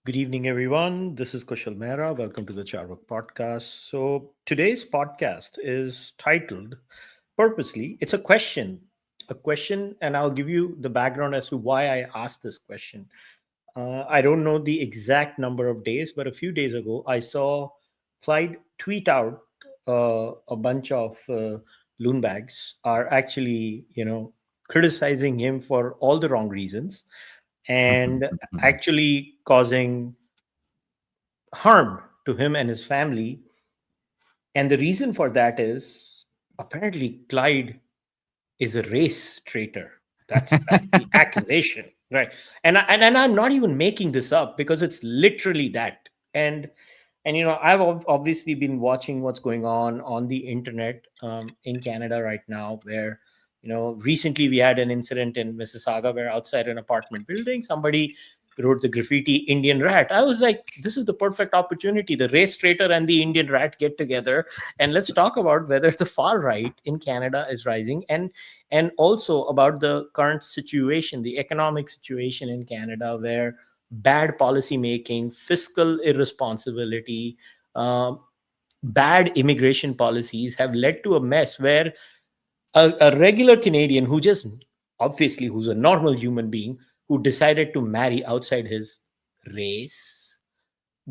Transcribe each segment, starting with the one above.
Good evening, everyone. This is Kushalmehra. Welcome to the Cārvāka podcast. So, today's podcast is titled purposely, it's a question, and I'll give you the background as to why I asked this question. I don't know the exact number of days, but a few days ago, I saw Clyde tweet out a bunch of loon bags are actually, criticizing him for all the wrong reasons and actually causing harm to him and his family. And the reason for that is apparently Clyde is a race traitor. That's the accusation, right? And I'm not even making this up because it's literally that. And I've obviously been watching what's going on the internet in Canada right now, where recently we had an incident in Mississauga where outside an apartment building somebody wrote the graffiti Indian rat. I was like, this is the perfect opportunity. The race traitor and the Indian rat get together and let's talk about whether the far right in Canada is rising, and also about the current situation, the economic situation in Canada, where bad policy making, fiscal irresponsibility, uh, bad immigration policies have led to a mess where a regular Canadian who just obviously who's a normal human being who decided to marry outside his race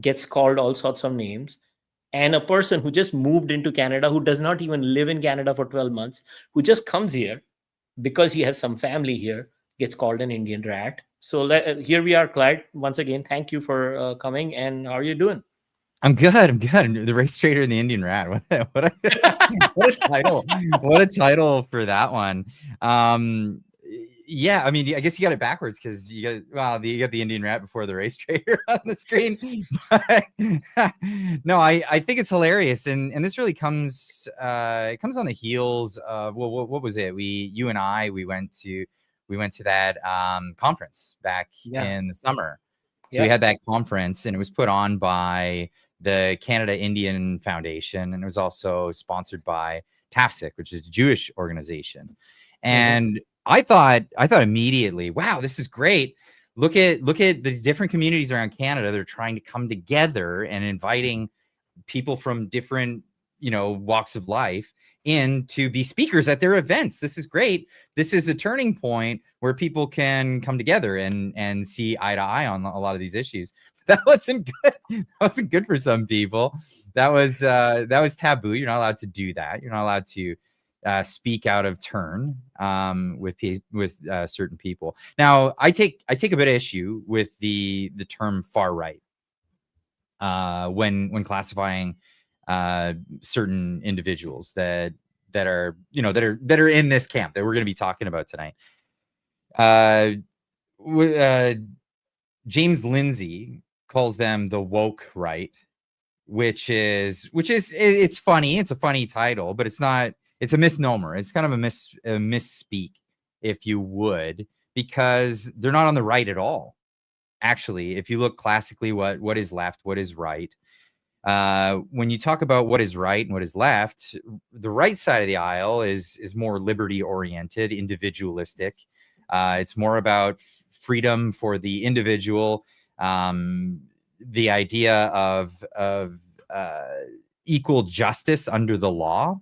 gets called all sorts of names, and a person who just moved into Canada, who does not even live in Canada for 12 months, who just comes here because he has some family here, gets called an Indian rat. So here we are, Clyde. Once again, thank you for coming. And how are you doing? I'm good. I'm good. The race trader and the Indian rat. What a title! What a title for that one. Yeah, I mean, I guess you got it backwards because you got the Indian rat before the race trader on the screen. But, no, I think it's hilarious, and this really comes it comes on the heels of what was it? You and I we went to that conference back Yeah. in the summer. So we Yeah. had that conference, and it was put on by the Canada Indian Foundation, and it was also sponsored by TAFSIC, which is a Jewish organization. Mhm. And I thought immediately, wow, this is great. Look at the different communities around Canada. They're trying to come together and inviting people from different walks of life in to be speakers at their events. This is great. This is a turning point where people can come together and see eye to eye on a lot of these issues. That wasn't good. That wasn't good for some people. That was taboo. You're not allowed to do that. You're not allowed to speak out of turn with certain people. Now, I take a bit of issue with the term far right when classifying certain individuals that are that are in this camp that we're going to be talking about tonight. Uh, James Lindsay calls them the woke right, which is it's funny. It's a funny title, but it's not. It's a misnomer. It's kind of a misspeak, if you would, because they're not on the right at all. Actually, if you look classically, what is left, what is right, when you talk about what is right and what is left, the right side of the aisle is more liberty oriented, individualistic. It's more about freedom for the individual, the idea of equal justice under the law.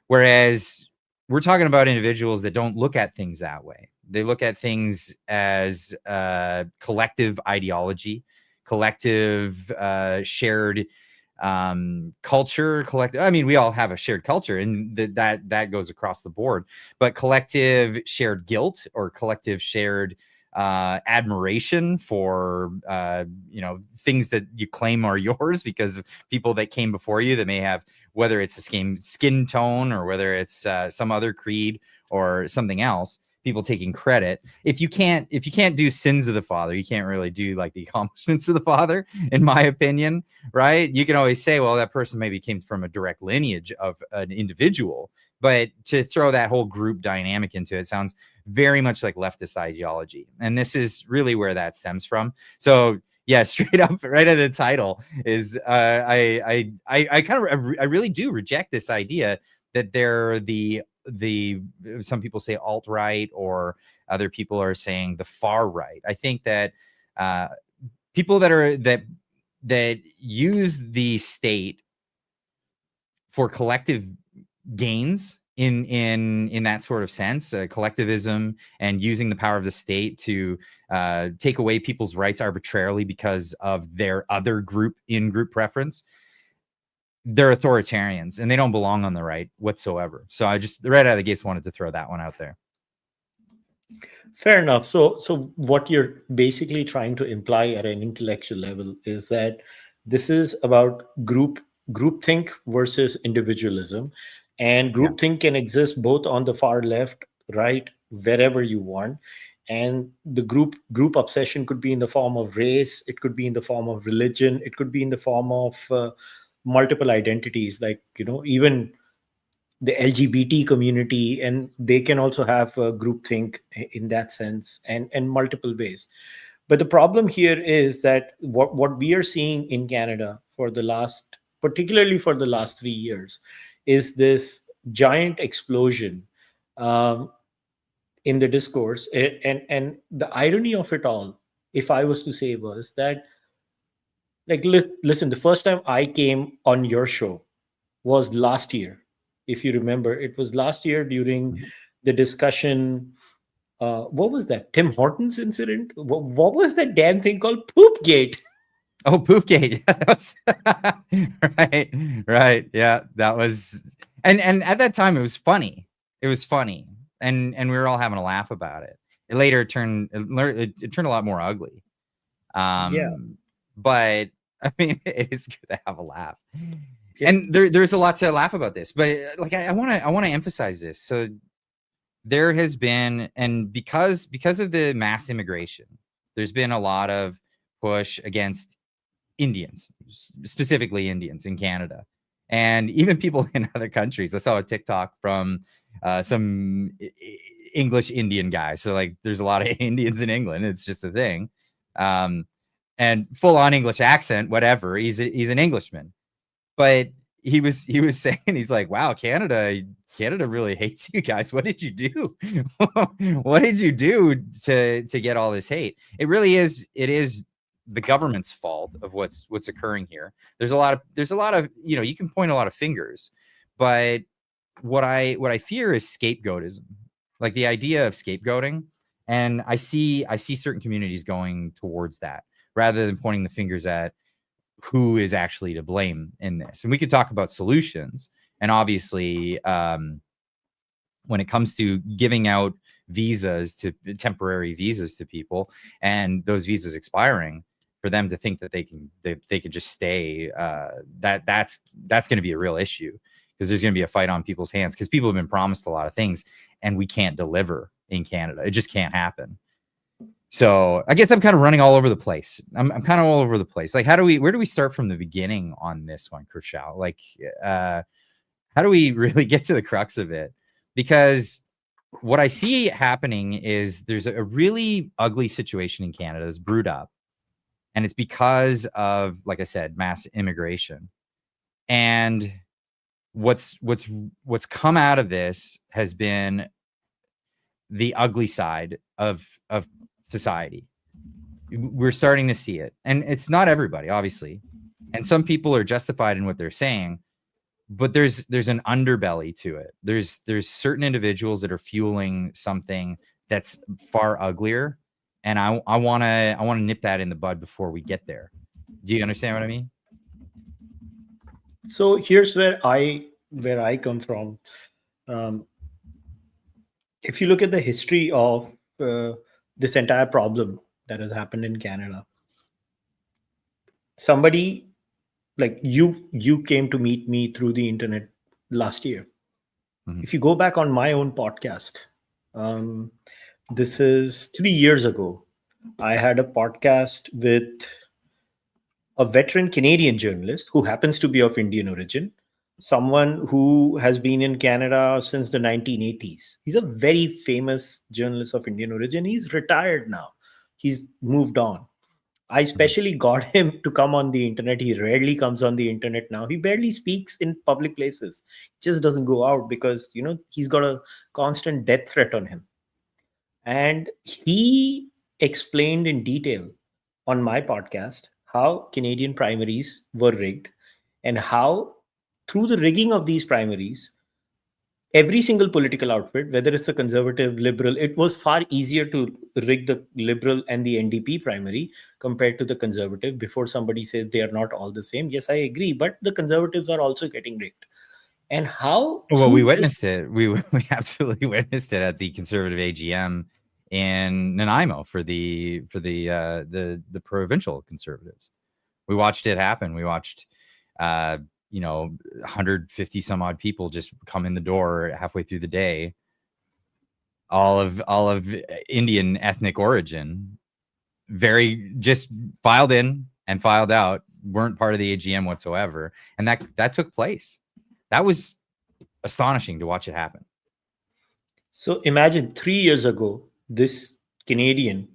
Whereas we're talking about individuals that don't look at things that way. They look at things as collective ideology, collective shared culture, collective. I mean, we all have a shared culture, and that goes across the board. But collective shared guilt or collective shared admiration for things that you claim are yours because of people that came before you that may have, whether it's the skin tone or whether it's some other creed or something else, people taking credit. If you can't do sins of the father, you can't really do like the accomplishments of the father, in my opinion, right? You can always say, well, that person maybe came from a direct lineage of an individual, but to throw that whole group dynamic into it sounds very much like leftist ideology, and this is really where that stems from. So yeah, straight up, right at the title is I really do reject this idea that they're the some people say alt right, or other people are saying the far right. I think that people that use the state for collective gains in that sort of sense, collectivism, and using the power of the state to take away people's rights arbitrarily because of their other group preference. They're authoritarians and they don't belong on the right whatsoever. So I just right out of the gates wanted to throw that one out there. Fair enough. So what you're basically trying to imply at an intellectual level is that this is about groupthink versus individualism, and Yeah. groupthink can exist both on the far left, right, wherever you want. And the group obsession could be in the form of race, it could be in the form of religion, it could be in the form of multiple identities, like even the LGBT community, and they can also have a groupthink in that sense, and multiple ways. But the problem here is that what we are seeing in Canada for the last, particularly for the last 3 years, is this giant explosion um, in the discourse. And the irony of it all, if I was to say, was that, like, listen, the first time I came on your show was last year. If you remember, it was last year during the discussion. What was that? Tim Hortons incident? What was that damn thing called? Poopgate. Oh, Poopgate. Right, right. Yeah, that was, and at that time it was funny. It was funny, and we were all having a laugh about it. It later it turned a lot more ugly. Yeah. But I mean, it is good to have a laugh. Yeah. And there's a lot to laugh about this, but like I want to emphasize this. So there has been, and because of the mass immigration, there's been a lot of push against Indians, specifically Indians in Canada, and even people in other countries. I saw a TikTok from some English Indian guy. So like, there's a lot of Indians in England. It's just a thing, and full on English accent, whatever. He's an Englishman, but he was saying, he's like, wow, Canada really hates you guys. What did you do? What did you do to get all this hate? It is the government's fault of what's occurring here. There's a lot of you can point a lot of fingers, but what I fear is scapegoatism, like the idea of scapegoating. And I see certain communities going towards that rather than pointing the fingers at who is actually to blame in this. And we could talk about solutions. And obviously, when it comes to giving out temporary visas to people, and those visas expiring, for them to think that they can just stay, that's going to be a real issue, because there's going to be a fight on people's hands, because people have been promised a lot of things and we can't deliver in Canada. It just can't happen. So I guess I'm kind of running all over the place. I'm kind of all over the place. Like, where do we start from the beginning on this one, Kushal? Like, how do we really get to the crux of it? Because what I see happening is there's a really ugly situation in Canada that's brewed up, and it's because of, like I said, mass immigration. And what's come out of this has been the ugly side of society. We're starting to see it, and it's not everybody, obviously, and some people are justified in what they're saying, but there's an underbelly to it. There's certain individuals that are fueling something that's far uglier, and I want to nip that in the bud before we get there. Do you understand what I mean? So here's where I come from. Um, if you look at the history of this entire problem that has happened in Canada, somebody like you came to meet me through the internet last year. Mhm. If you go back on my own podcast, um, this is 3 years ago. I had a podcast with a veteran Canadian journalist who happens to be of Indian origin, someone who has been in Canada since the 1980s. He's a very famous journalist of Indian origin. He's retired now. He's moved on. I especially got him to come on the internet. He rarely comes on the internet now. He barely speaks in public places. He just doesn't go out because, he's got a constant death threat on him. And he explained in detail on my podcast how Canadian primaries were rigged and how, through the rigging of these primaries, every single political outfit, whether it's the conservative, liberal, it was far easier to rig the liberal and the NDP primary compared to the conservative. Before somebody says they are not all the same, yes, I agree, but the conservatives are also getting rigged. And how Well, we through this, witnessed it. We absolutely witnessed it at the conservative AGM in Nanaimo for the provincial conservatives. We watched it happen. We watched, 150 some odd people just come in the door halfway through the day, all of Indian ethnic origin, very just filed in and filed out, weren't part of the AGM whatsoever, and that took place. That was astonishing to watch it happen. so imagine 3 years ago, this Canadian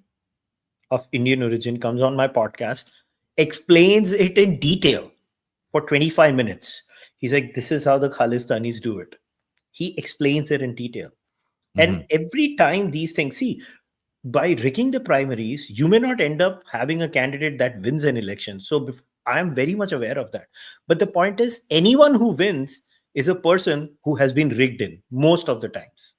of Indian origin comes on my podcast, explains it in detail for 25 minutes. He's like, this is how the Khalistanis do it. He explains it in detail. And every time these things, see, by rigging the primaries, you may not end up having a candidate that wins an election. So I am very much aware of that. But the point is, anyone who wins is a person who has been rigged in most of the times.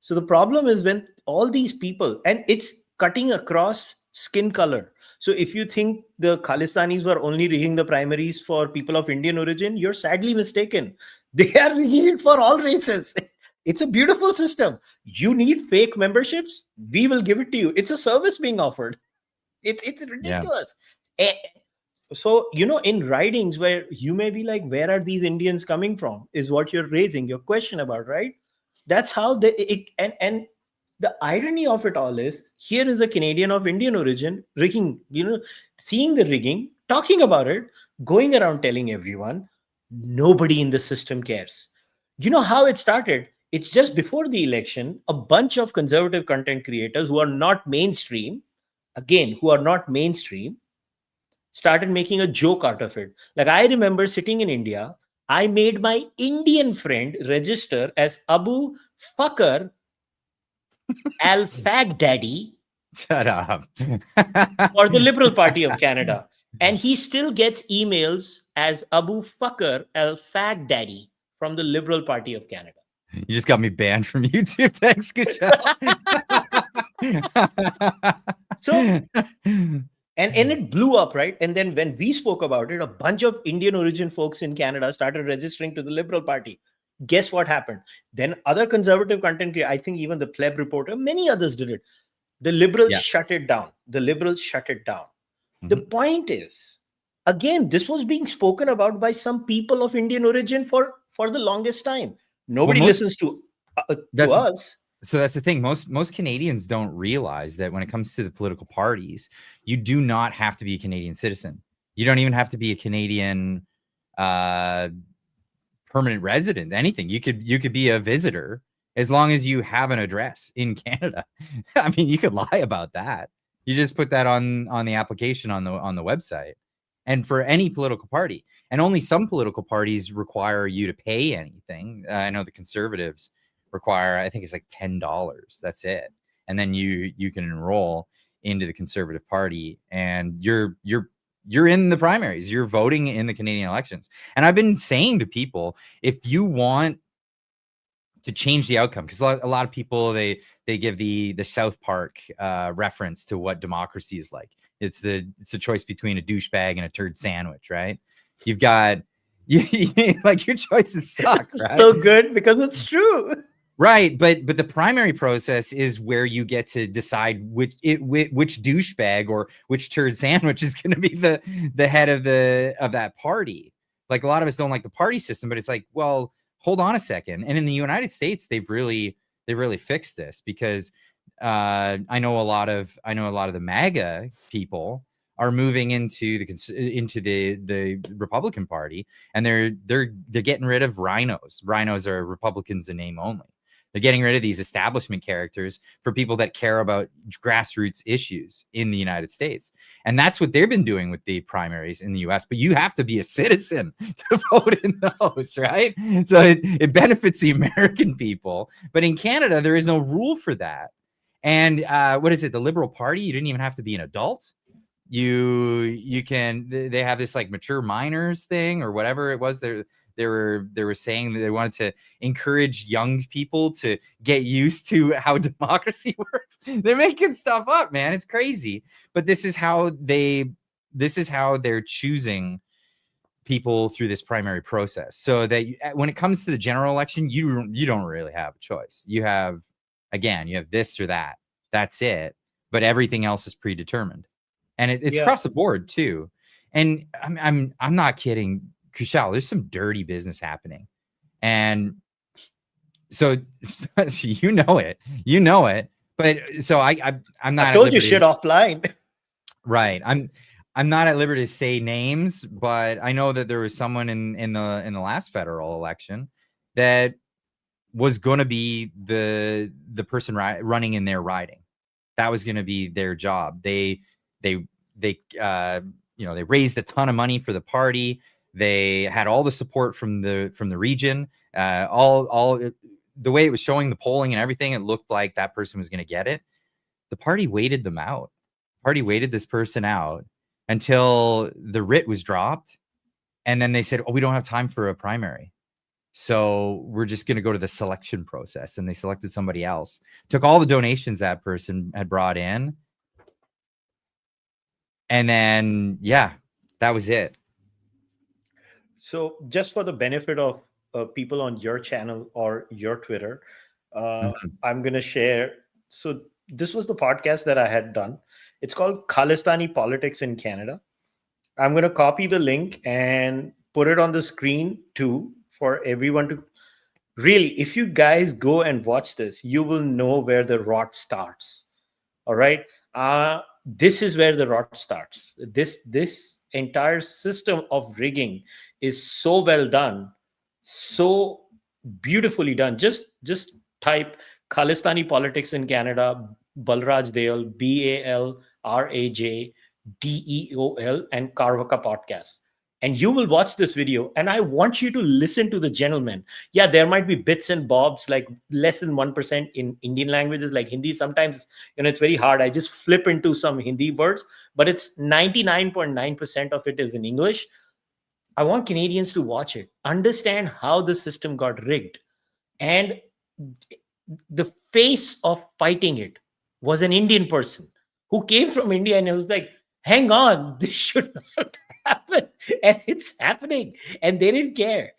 So the problem is when all these people, and it's cutting across skin color. So if you think the Khalistanis were only rigging the primaries for people of Indian origin, you're sadly mistaken. They are rigging it for all races. It's a beautiful system. You need fake memberships, we will give it to you. It's a service being offered. It's Yeah. ridiculous. Eh, So, in writings where you may be like, where are these Indians coming from? Is what you're raising your question about, right? That's how and the irony of it all is, here is a Canadian of Indian origin rigging, seeing the rigging, talking about it, going around telling everyone. Nobody in the system cares. You know how it started? It's just before the election, a bunch of conservative content creators who are not mainstream, again, who are not mainstream, started making a joke out of it. Like, I remember sitting in India, I made my Indian friend register as Abu Fakr Al Fag Daddy Shut up. for the Liberal Party of Canada. And he still gets emails as Abu Fakr Al Fag Daddy from the Liberal Party of Canada. You just got me banned from YouTube. Thanks, Kushal. So, and it blew up, right? And then when we spoke about it, a bunch of Indian origin folks in Canada started registering to the Liberal Party. Guess what happened? Then other conservative content, I think even the Pleb Reporter, many others did it. The Liberals shut it down. The Liberals shut it down. The point is, again, this was being spoken about by some people of Indian origin for the longest time. Nobody listens to us. So that's the thing. Most Canadians don't realize that when it comes to the political parties, you do not have to be a Canadian citizen. You don't even have to be a Canadian permanent resident. Anything. You could be a visitor as long as you have an address in Canada. I mean, you could lie about that. You just put that on the application on the website. And for any political party, and only some political parties require you to pay anything. I know the Conservatives require, I think it's like $10. That's it. And then you can enroll into the Conservative Party, and you're in the primaries. You're voting in the Canadian elections. And I've been saying to people, if you want to change the outcome, because a lot of people they give the South Park reference to what democracy is like. It's a choice between a douchebag and a turd sandwich, right? You've got like your choices suck, right? So good because it's true. Right, but the primary process is where you get to decide which douchebag or which turd sandwich is going to be the head of that party. Like, a lot of us don't like the party system, but it's like, well, hold on a second. And in the United States, they've really fixed this, because I know a lot of the MAGA people are moving into the Republican Party, and they're getting rid of rhinos. Rhinos are Republicans in name only. They're getting rid of these establishment characters for people that care about grassroots issues in the United States. And that's what they've been doing with the primaries in the US. But you have to be a citizen to vote in those, right? So it benefits the American people. But in Canada, there is no rule for that. And what is it? The Liberal Party, you didn't even have to be an adult. they have this like mature minors thing or whatever it was. They were saying that they wanted to encourage young people to get used to how democracy works. They're making stuff up, man. It's crazy. But this is how they're choosing people through this primary process, so that when it comes to the general election, you don't really have a choice. You have this or that. That's it. But everything else is predetermined, and it's across the board too. And I'm not kidding, Kushal. There's some dirty business happening, and so you know it. But so I'm not. I told you shit offline. Right. I'm not at liberty to say names, but I know that there was someone in the last federal election that was going to be the person running in their riding. That was going to be their job. They raised a ton of money for the party. They had all the support from the region. All the way it was showing the polling and everything, it looked like that person was going to get it. The party waited them out. Party waited this person out until the writ was dropped. And then they said, oh, we don't have time for a primary. So we're just going to go to the selection process. And they selected somebody else, took all the donations that person had brought in. And then, that was it. So just for the benefit of people on your channel or your Twitter, I'm going to share. So this was the podcast that I had done. It's called Khalistani Politics in Canada. I'm going to copy the link and put it on the screen too for everyone to really, if you guys go and watch this, you will know where the rot starts. All right. This is where the rot starts. This entire system of rigging is so well done, so beautifully done. Just type Khalistani Politics in Canada, Balraj Deol, BALRAJ and Cārvāka podcast. And you will watch this video, and I want you to listen to the gentleman. Yeah, there might be bits and bobs, like less than 1% in Indian languages, like Hindi. Sometimes, it's very hard. I just flip into some Hindi words, but it's 99.9% of it is in English. I want Canadians to watch it, understand how the system got rigged. And the face of fighting it was an Indian person who came from India, and it was like, hang on, this should not happen. And it's happening. And they didn't care.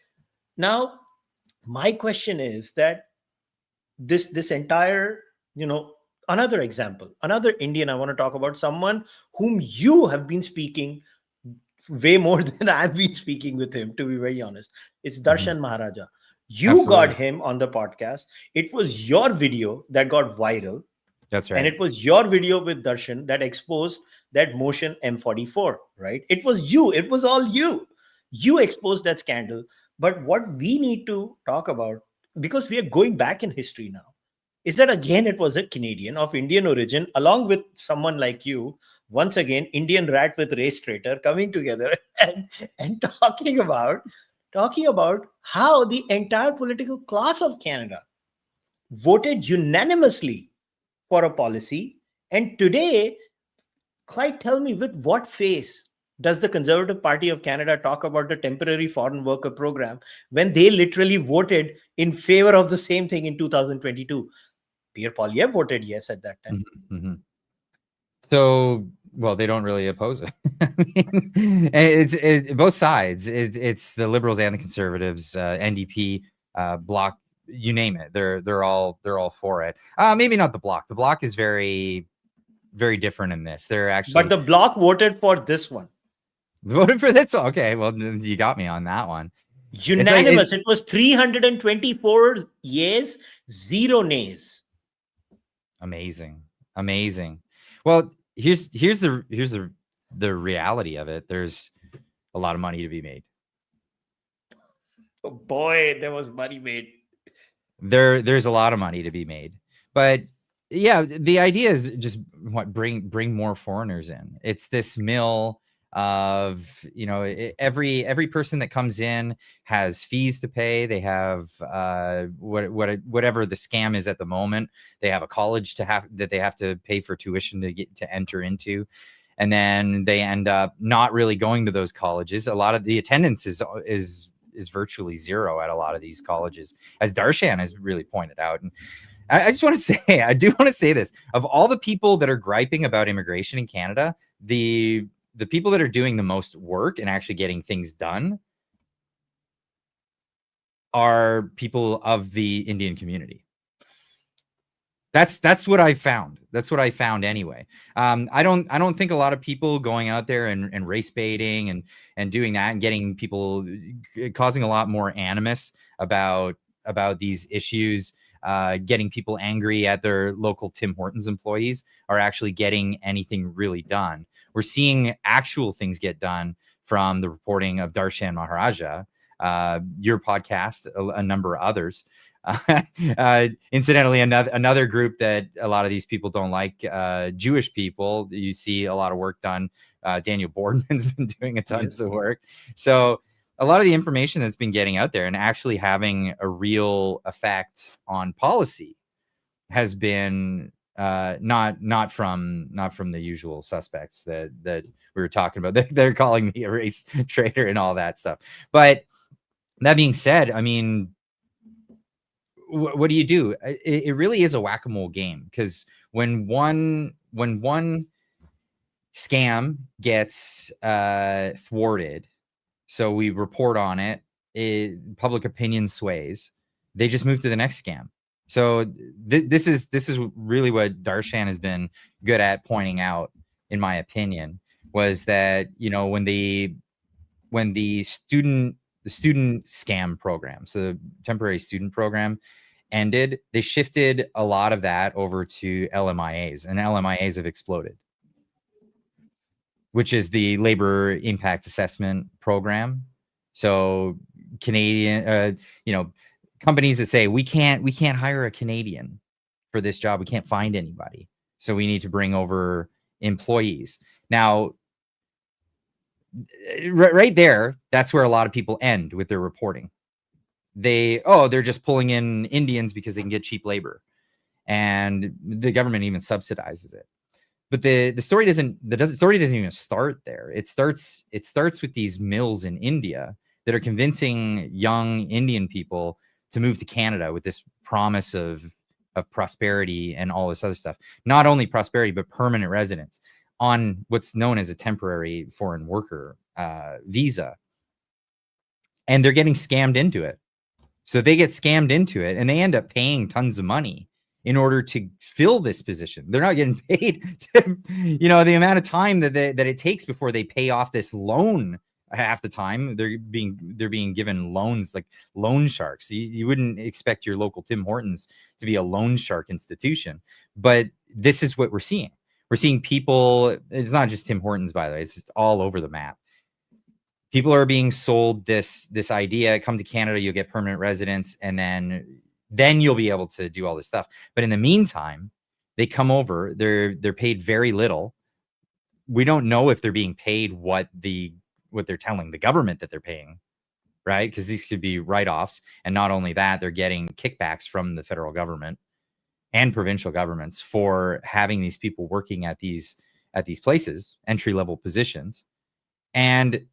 Now, my question is that this entire, another example, another Indian I want to talk about, someone whom you have been speaking way more than I've been speaking with him, to be very honest. It's Darshan Maharaja. You Absolutely. got him on the podcast. It was your video that got viral. That's right. And it was your video with Darshan that exposed that motion M44, right? It was you. It was all you. You exposed that scandal. But what we need to talk about, because we are going back in history now, is that again, it was a Canadian of Indian origin, along with someone like you, once again, Indian rat with race traitor, coming together and talking about how the entire political class of Canada voted unanimously for a policy. And today, Clyde, tell me, with what face does the Conservative Party of Canada talk about the temporary foreign worker program when they literally voted in favor of the same thing in 2022? Pierre Poilievre voted yes at that time. Mm-hmm. So, well, they don't really oppose it. It's both sides. It's the Liberals and the Conservatives, NDP, Bloc, you name it. They're all for it. Maybe not the Bloc. The Bloc is very, very different in this. They're actually, but the Bloc voted for this one. Voted for this one. Okay, well, you got me on that one. Unanimous. It was 324 yeas, 0 nays. Amazing. Well, here's the reality of it. There's a lot of money to be made. Oh boy, there was money made. There's a lot of money to be made. But yeah, the idea is just bring more foreigners in. It's this mill of, every person that comes in has fees to pay. They have whatever the scam is at the moment. They have a college that they have to pay for tuition to enter into. and then they end up not really going to those colleges. A lot of the attendance is virtually zero at a lot of these colleges, as Darshan has really pointed out. And I just want to say, I do want to say this: of all the people that are griping about immigration in Canada, the people that are doing the most work and actually getting things done are people of the Indian community. That's what I found. That's what I found anyway. I don't think a lot of people going out there and race baiting and doing that and getting people, causing a lot more animus about these issues, getting people angry at their local Tim Hortons employees, are actually getting anything really done. We're seeing actual things get done from the reporting of Darshan Maharaja, your podcast, a number of others. Incidentally, another group that a lot of these people don't like, Jewish people. You see a lot of work done. Daniel Boardman's been doing a tons of work. So a lot of the information that's been getting out there and actually having a real effect on policy has been not from the usual suspects that we were talking about. They're calling me a race traitor and all that stuff. But that being said, I mean, what do you do? It really is a whack-a-mole game, because when one scam gets thwarted, so we report on it, public opinion sways, they just move to the next scam. So this is really what Darshan has been good at pointing out, in my opinion, was that, you know, when the student scam program, so the temporary student program, ended, they shifted a lot of that over to LMIAs, and LMIAs have exploded, which is the labor impact assessment program. So Canadian, companies that say we can't hire a Canadian for this job, we can't find anybody, so we need to bring over employees. Now, right there, that's where a lot of people end with their reporting. They're just pulling in Indians because they can get cheap labor, and the government even subsidizes it. But the story doesn't even start there. It starts with these mills in India that are convincing young Indian people to move to Canada with this promise of prosperity and all this other stuff. Not only prosperity, but permanent residence on what's known as a temporary foreign worker visa. And they're getting scammed into it. So they get scammed into it, and they end up paying tons of money in order to fill this position. They're not getting paid to, the amount of time that it takes before they pay off this loan. Half the time they're being given loans, like loan sharks. You wouldn't expect your local Tim Hortons to be a loan shark institution, but this is what we're seeing. We're seeing people. It's not just Tim Hortons, by the way. It's all over the map. People are being sold this idea: come to Canada, you'll get permanent residence, and then you'll be able to do all this stuff. But in the meantime, they come over, they're paid very little. We don't know if they're being paid what they're telling the government that they're paying, right? Because these could be write-offs. And not only that, they're getting kickbacks from the federal government and provincial governments for having these people working at these places, entry-level positions. And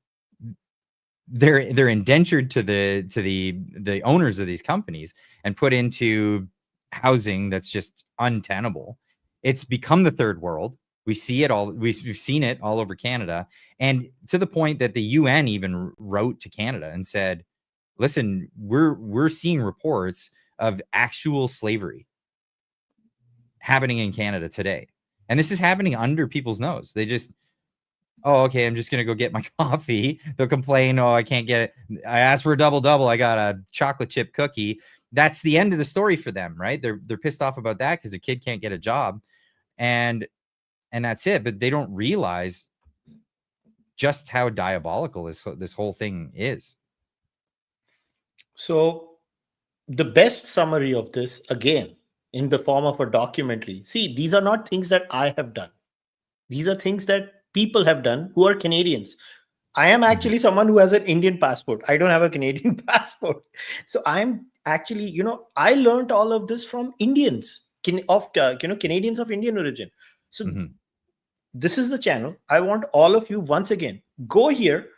they're indentured to the owners of these companies and put into housing that's just untenable. It's become the third world. We see it all. We've seen it all over Canada, and to the point that the UN even wrote to Canada and said, "Listen, we're seeing reports of actual slavery happening in Canada today, and this is happening under people's nose. They just." Oh, okay, I'm just going to go get my coffee. They'll complain, oh, I can't get it. I asked for a double-double. I got a chocolate chip cookie. That's the end of the story for them, right? They're pissed off about that because their kid can't get a job. And that's it. But they don't realize just how diabolical this whole thing is. So the best summary of this, again, in the form of a documentary. See, these are not things that I have done. These are things that people have done who are Canadians. I am actually someone who has an Indian passport. I don't have a Canadian passport. So I'm actually, I learned all of this from Indians, Canadians of Indian origin. So This is the channel. I want all of you once again, go here.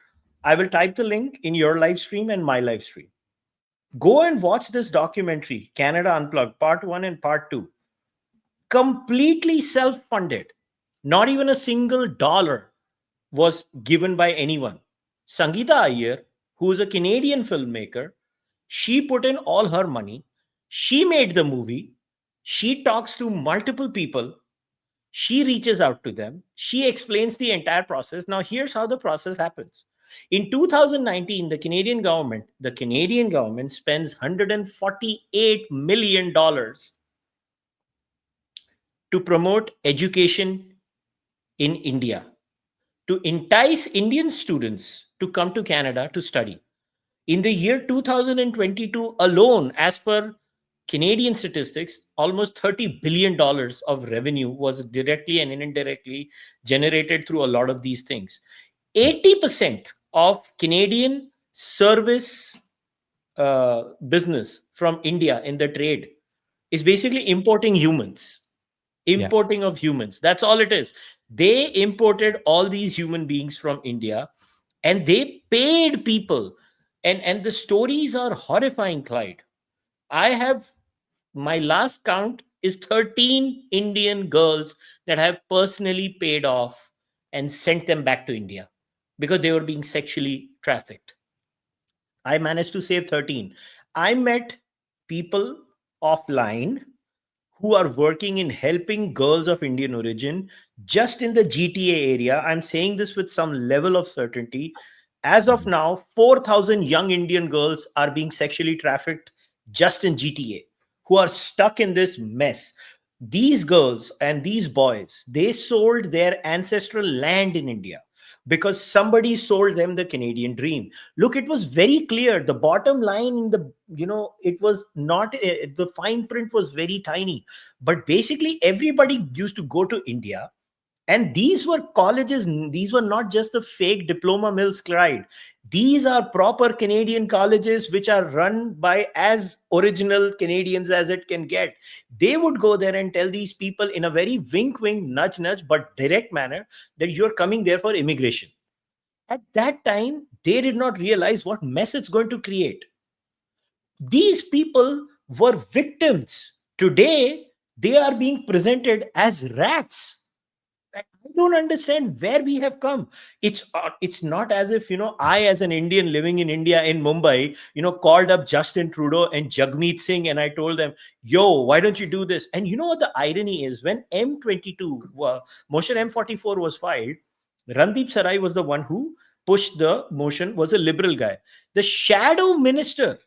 I will type the link in your live stream and my live stream. Go and watch this documentary, Canada Unplugged, part 1 and part 2. Completely self funded. Not even a single dollar was given by anyone. Sangeeta Iyer, who is a Canadian filmmaker, she put in all her money. She made the movie. She talks to multiple people. She reaches out to them. She explains the entire process. Now, here's how the process happens. In 2019, the Canadian government spends $148 million to promote education in India, to entice Indian students to come to Canada to study. In the year 2022 alone, as per Canadian statistics, almost $30 billion of revenue was directly and indirectly generated through a lot of these things. 80% of Canadian service business from India in the trade is basically importing humans, importing of humans. That's all it is. They imported all these human beings from India and they paid people. And the stories are horrifying, Clyde. I have my last count is 13 Indian girls that I have personally paid off and sent them back to India because they were being sexually trafficked. I managed to save 13. I met people offline who are working in helping girls of Indian origin just in the GTA area. I'm saying this with some level of certainty. As of now, 4,000 young Indian girls are being sexually trafficked just in GTA, who are stuck in this mess. These girls and these boys, they sold their ancestral land in India because somebody sold them the Canadian dream. Look, it was very clear. The bottom line in the, it was not, the fine print was very tiny. But basically, everybody used to go to India. And these were colleges. These were not just the fake diploma mills, Clyde. These are proper Canadian colleges which are run by as original Canadians as it can get. They would go there and tell these people in a very wink, wink, nudge, nudge, but direct manner that you're coming there for immigration. At that time, they did not realize what mess it's going to create. These people were victims. Today, they are being presented as rats. I don't understand where we have come. It's not as if I, as an Indian living in India in Mumbai, called up Justin Trudeau and Jagmeet Singh, and I told them, "Yo, why don't you do this?" And you know what the irony is? When M22 motion M44 was filed, Randeep Sarai was the one who pushed the motion. Was a liberal guy. The shadow minister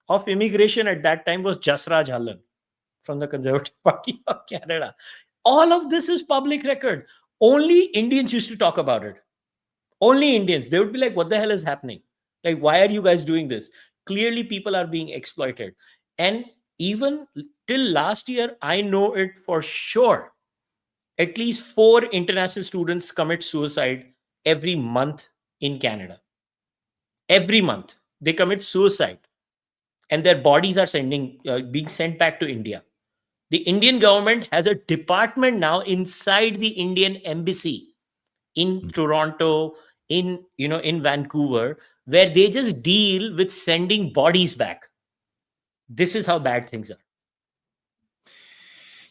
of immigration at that time was Jasraj Hallan from the Conservative Party of Canada. All of this is public record. Only Indians used to talk about it. Only Indians. They would be like, what the hell is happening? Like, why are you guys doing this? Clearly, people are being exploited. And even till last year, I know it for sure. At least 4 international students commit suicide every month in Canada. Every month, they commit suicide. And their bodies are being sent back to India. The Indian government has a department now inside the Indian embassy in Toronto, in Vancouver, where they just deal with sending bodies back. This is how bad things are.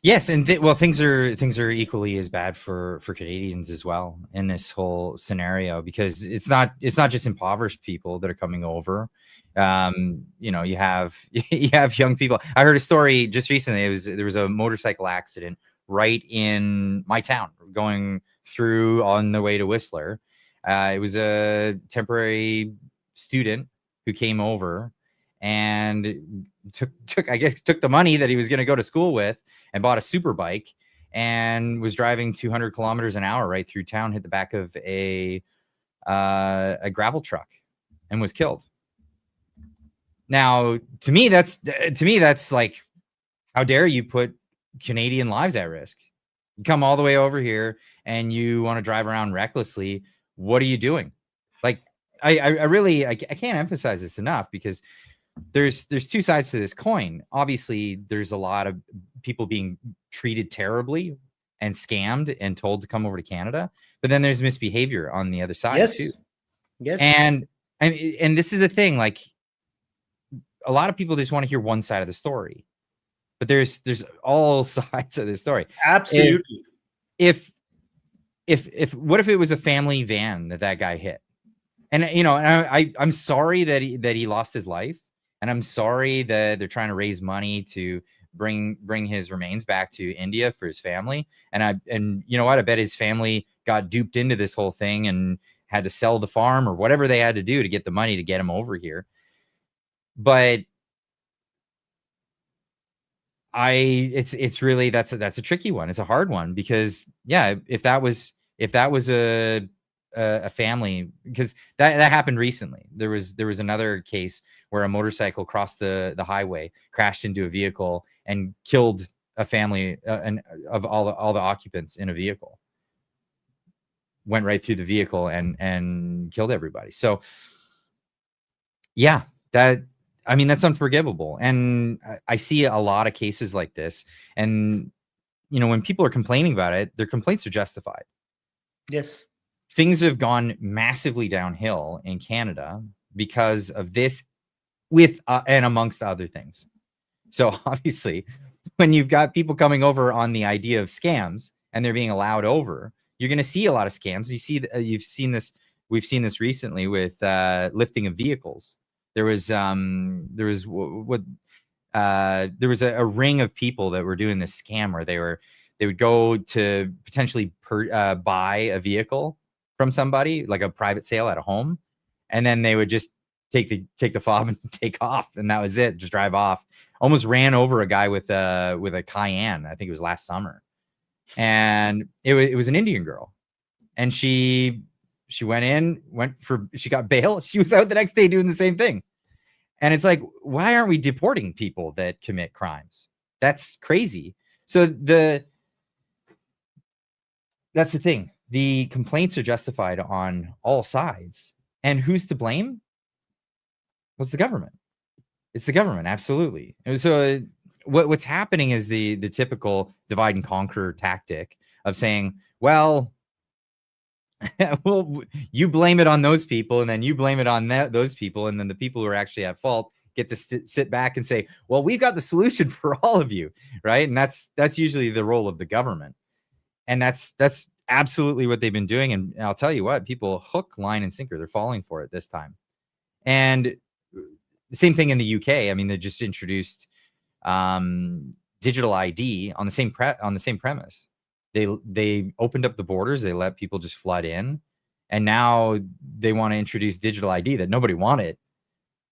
Yes, and things are equally as bad for Canadians as well in this whole scenario, because it's not just impoverished people that are coming over. You have young people. I heard a story just recently. There was a motorcycle accident right in my town, going through on the way to Whistler. It was a temporary student who came over and took the money that he was going to go to school with and bought a super bike and was driving 200 kilometers an hour right through town, hit the back of a gravel truck and was killed. Now, to me, that's like, how dare you put Canadian lives at risk? You come all the way over here and you want to drive around recklessly. What are you doing? Like, I can't emphasize this enough, because there's 2 sides to this coin. Obviously, there's a lot of people being treated terribly and scammed and told to come over to Canada. But then there's misbehavior on the other side too. Yes. And this is the thing, like a lot of people just want to hear one side of the story, but there's all sides of the story. Absolutely. If what if it was a family van that guy hit? And I'm sorry that he lost his life, and I'm sorry that they're trying to raise money to bring his remains back to India for his family. And you know what? I bet his family got duped into this whole thing and had to sell the farm or whatever they had to do to get the money to get him over here. But it's really that's a tricky one. It's a hard one because if that was a family, because that happened recently. There was another case where a motorcycle crossed the highway, crashed into a vehicle, and killed a family of all the occupants in a vehicle. Went right through the vehicle and killed everybody. So that's unforgivable. And I see a lot of cases like this. And when people are complaining about it, their complaints are justified. Yes. Things have gone massively downhill in Canada because of this, with and amongst other things. So obviously, when you've got people coming over on the idea of scams and they're being allowed over, you're going to see a lot of scams. We've seen this recently with lifting of vehicles. There was a ring of people that were doing this scam where they would go to potentially buy a vehicle from somebody, like a private sale at a home, and then they would just take the fob and take off, and that was it. Just drive off. Almost ran over a guy with a Cayenne. I think it was last summer, and it was an Indian girl, and she got bail. She was out the next day doing the same thing. And it's like, why aren't we deporting people that commit crimes? That's crazy. So that's the thing. The complaints are justified on all sides. And who's to blame? Well, it's the government. It's the government, absolutely. And so what's happening is the typical divide and conquer tactic of saying, well, you blame it on those people, and then you blame it on those people, and then the people who are actually at fault get to sit back and say, well, we've got the solution for all of you, right? And that's usually the role of the government, and that's absolutely what they've been doing. And I'll tell you what, people hook, line, and sinker. They're falling for it this time. And the same thing in the UK. I mean, they just introduced digital ID on the same premise. They opened up the borders. They let people just flood in. And now they want to introduce digital ID that nobody wanted.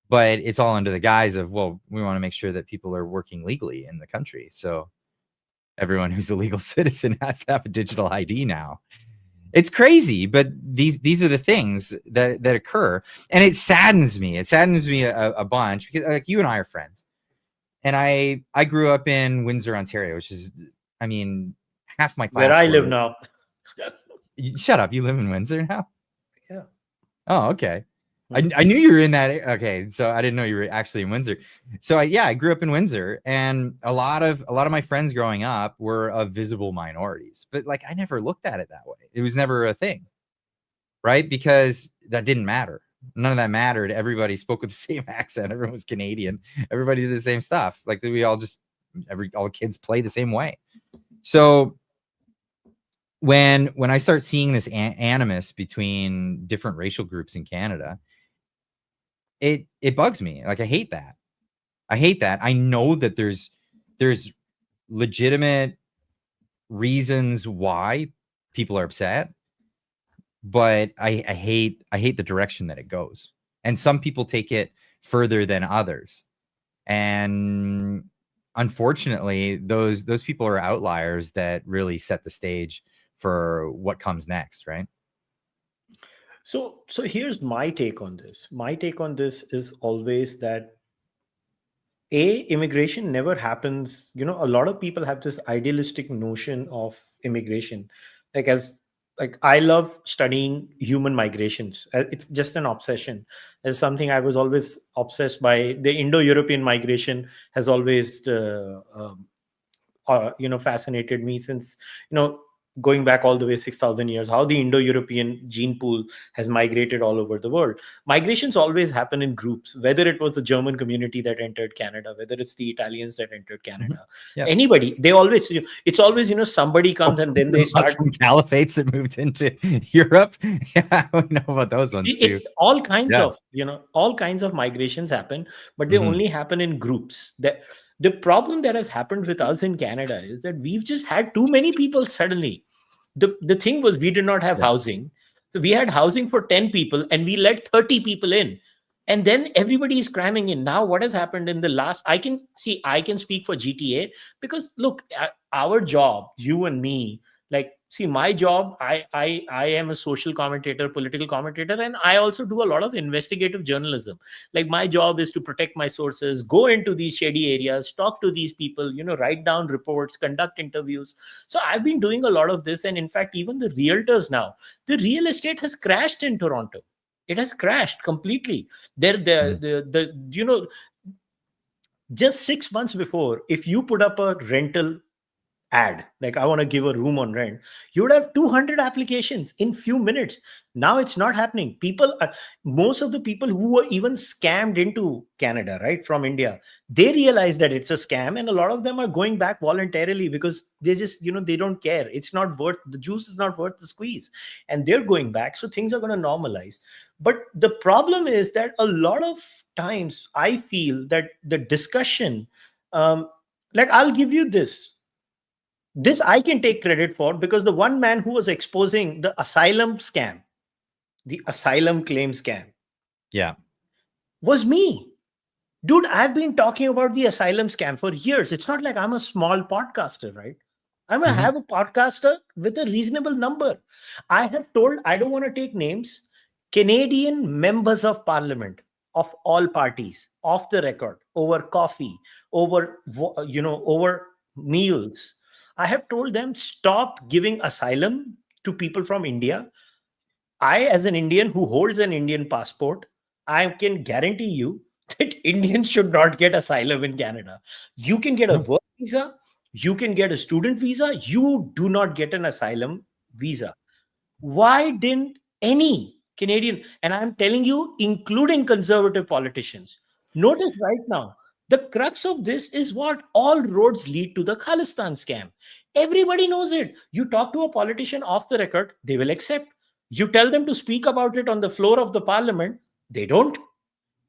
But it's all under the guise of, well, we want to make sure that people are working legally in the country. So everyone who's a legal citizen has to have a digital ID now. It's crazy, but these are the things that occur. And it saddens me. It saddens me a bunch because, like, you and I are friends. And I grew up in Windsor, Ontario, which is, I mean, half my class. Where I live now. Shut up. You live in Windsor now? Yeah. Oh, okay. I knew you were in that. Okay. So I didn't know you were actually in Windsor. So I grew up in Windsor, and a lot of my friends growing up were of visible minorities, but like, I never looked at it that way. It was never a thing, right? Because that didn't matter. None of that mattered. Everybody spoke with the same accent. Everyone was Canadian. Everybody did the same stuff. Like, we all all kids play the same way. So when I start seeing this animus between different racial groups in Canada, it bugs me. Like, I hate that. I know that there's legitimate reasons why people are upset, but I hate the direction that it goes. And some people take it further than others. And unfortunately, those people are outliers that really set the stage for what comes next, right? So here's my take on this. My take on this is always that immigration never happens. A lot of people have this idealistic notion of immigration, like I love studying human migrations. It's just an obsession. It's something I was always obsessed by. The Indo-European migration has always fascinated me since, going back all the way 6,000 years, how the Indo-European gene pool has migrated all over the world. Migrations always happen in groups, whether it was the German community that entered Canada, whether it's the Italians that entered Mhm. Canada, Yep. anybody, they always, it's always, somebody comes and then they start. Muslim caliphates that moved into Europe. Yeah, I know about those ones too. All kinds Yeah. of, all kinds of migrations happen, but they Mhm. only happen in groups. The problem that has happened with us in Canada is that we've just had too many people suddenly. The thing was, we did not have Yeah. housing, so we had housing for 10 people and we let 30 people in, and then everybody is cramming in. Now what has happened in the last, I can speak for GTA, because look, our job, you and me, like, see, my job, I am a social commentator, political commentator, and I also do a lot of investigative journalism. Like, my job is to protect my sources, go into these shady areas, talk to these people, write down reports, conduct interviews. So I've been doing a lot of this, and in fact, even the realtors now, the real estate has crashed in Toronto. It has crashed completely. There, Mhm. just 6 months before, if you put up a rental ad, like, I want to give a room on rent, you would have 200 applications in few minutes. Now it's not happening. Most of the people who were even scammed into Canada, right, from India, they realize that it's a scam, and a lot of them are going back voluntarily because they just, they don't care. It's not worth, the juice is not worth the squeeze, and they're going back. So things are going to normalize. But the problem is that a lot of times I feel that the discussion, like, I'll give you this I can take credit for, because the one man who was exposing the asylum scam, the asylum claim scam, Yeah. was me. Dude, I've been talking about the asylum scam for years. It's not like I'm a small podcaster, right? I Mhm. have a podcaster with a reasonable number. I have told, I don't want to take names, Canadian members of parliament of all parties, off the record, over coffee, over meals. I have told them, stop giving asylum to people from India. I, as an Indian who holds an Indian passport, I can guarantee you that Indians should not get asylum in Canada. You can get a Mhm. work visa, you can get a student visa, you do not get an asylum visa. Why didn't any Canadian, and I'm telling you, including conservative politicians, notice right now, the crux of this is what all roads lead to the Khalistan scam. Everybody knows it. You talk to a politician off the record, they will accept. You tell them to speak about it on the floor of the parliament, they don't.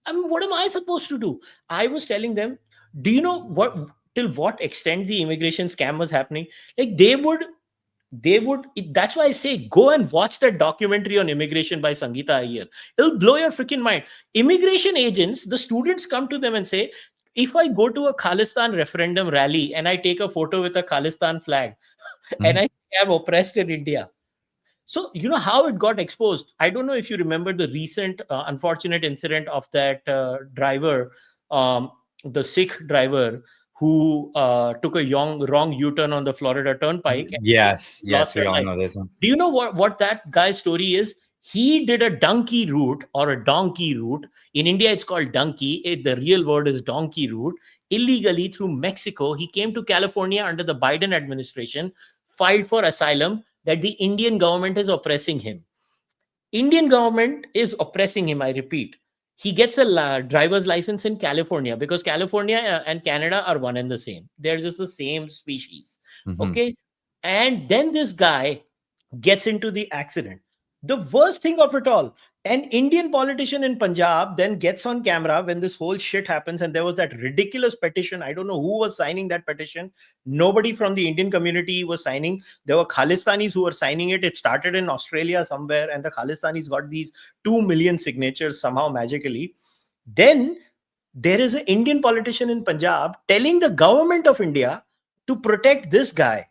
I mean, what am I supposed to do? I was telling them, do you know what, till what extent the immigration scam was happening? Like, that's why I say, go and watch that documentary on immigration by Sangeeta Iyer. It'll blow your freaking mind. Immigration agents, the students come to them and say, if I go to a Khalistan referendum rally and I take a photo with a Khalistan flag and Mhm. I am oppressed in India. So, you know how it got exposed. I don't know if you remember the recent unfortunate incident of that driver, the Sikh driver who took a wrong U-turn on the Florida Turnpike and Yes. Yes. lost her We all life. know this one. Do you know what that guy's story is? He did a donkey route, or a donkey route. In India, it's called donkey. The real word is donkey route. Illegally through Mexico. He came to California under the Biden administration, filed for asylum, that the Indian government is oppressing him. Indian government is oppressing him, I repeat. He gets a driver's license in California, because California and Canada are one and the same. They're just the same species. Mhm. Okay. And then this guy gets into the accident. The worst thing of it all, an Indian politician in Punjab then gets on camera when this whole shit happens. And there was that ridiculous petition. I don't know who was signing that petition. Nobody from the Indian community was signing. There were Khalistanis who were signing it. It started in Australia somewhere, and the Khalistanis got these 2 million signatures somehow magically. Then there is an Indian politician in Punjab telling the government of India to protect this guy.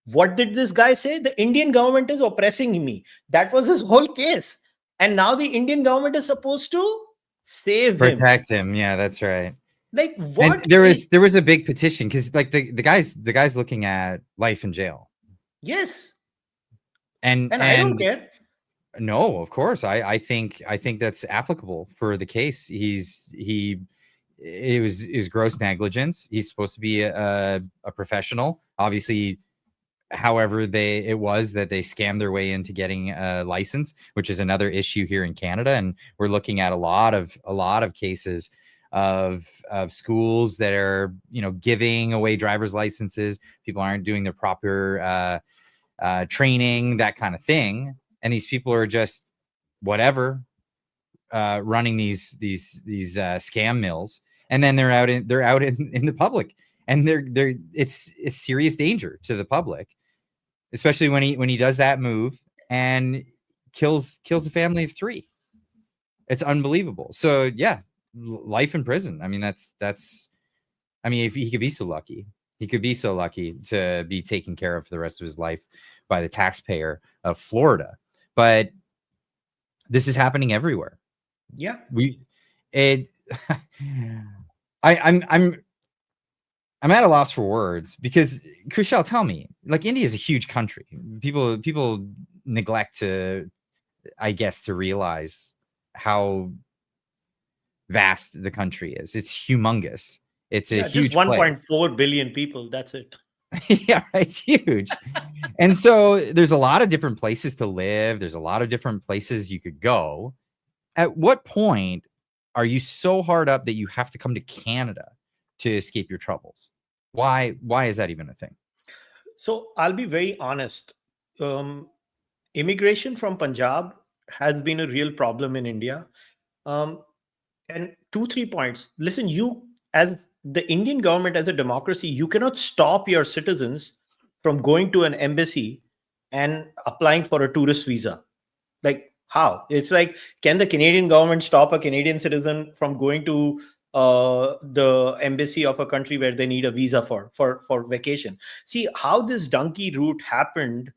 What did this guy say? The Indian government is oppressing me. That was his whole case. And now the Indian government is supposed to save him. Protect him. Yeah, that's right. Like, And what there is. was a big petition because like the guy's looking at life in jail. Yes. And And I don't care. no, of course. I think that's applicable for the case. it was gross negligence. He's supposed to be a professional. Obviously, however it was that they scammed their way into getting a license, which is another issue here in Canada. And we're looking at a lot of cases of schools that are, giving away driver's licenses. People aren't doing the proper training, that kind of thing. And these people are just whatever, running these scam mills, and then they're out in the public, and it's serious danger to the public, especially when he does that move and kills a family of 3. It's unbelievable. So yeah, life in prison. I mean, that's I mean, if he could be so lucky, to be taken care of for the rest of his life by the taxpayer of Florida. But this is happening everywhere. Yeah. I'm at a loss for words, because Kushal, tell me, like, India is a huge country. People neglect to, I guess, to realize how vast the country is. It's humongous. It's a huge just 1.4 billion people. That's it. Yeah, it's huge. And so there's a lot of different places to live. There's a lot of different places you could go. At what point are you so hard up that you have to come to Canada to escape your troubles? Why is that even a thing? So I'll be very honest. Immigration from Punjab has been a real problem in India. And 2-3 points. Listen, you, as the Indian government, as a democracy, you cannot stop your citizens from going to an embassy and applying for a tourist visa. Like, how? It's like, can the Canadian government stop a Canadian citizen from going to the embassy of a country where they need a visa for vacation? See, how this donkey route happened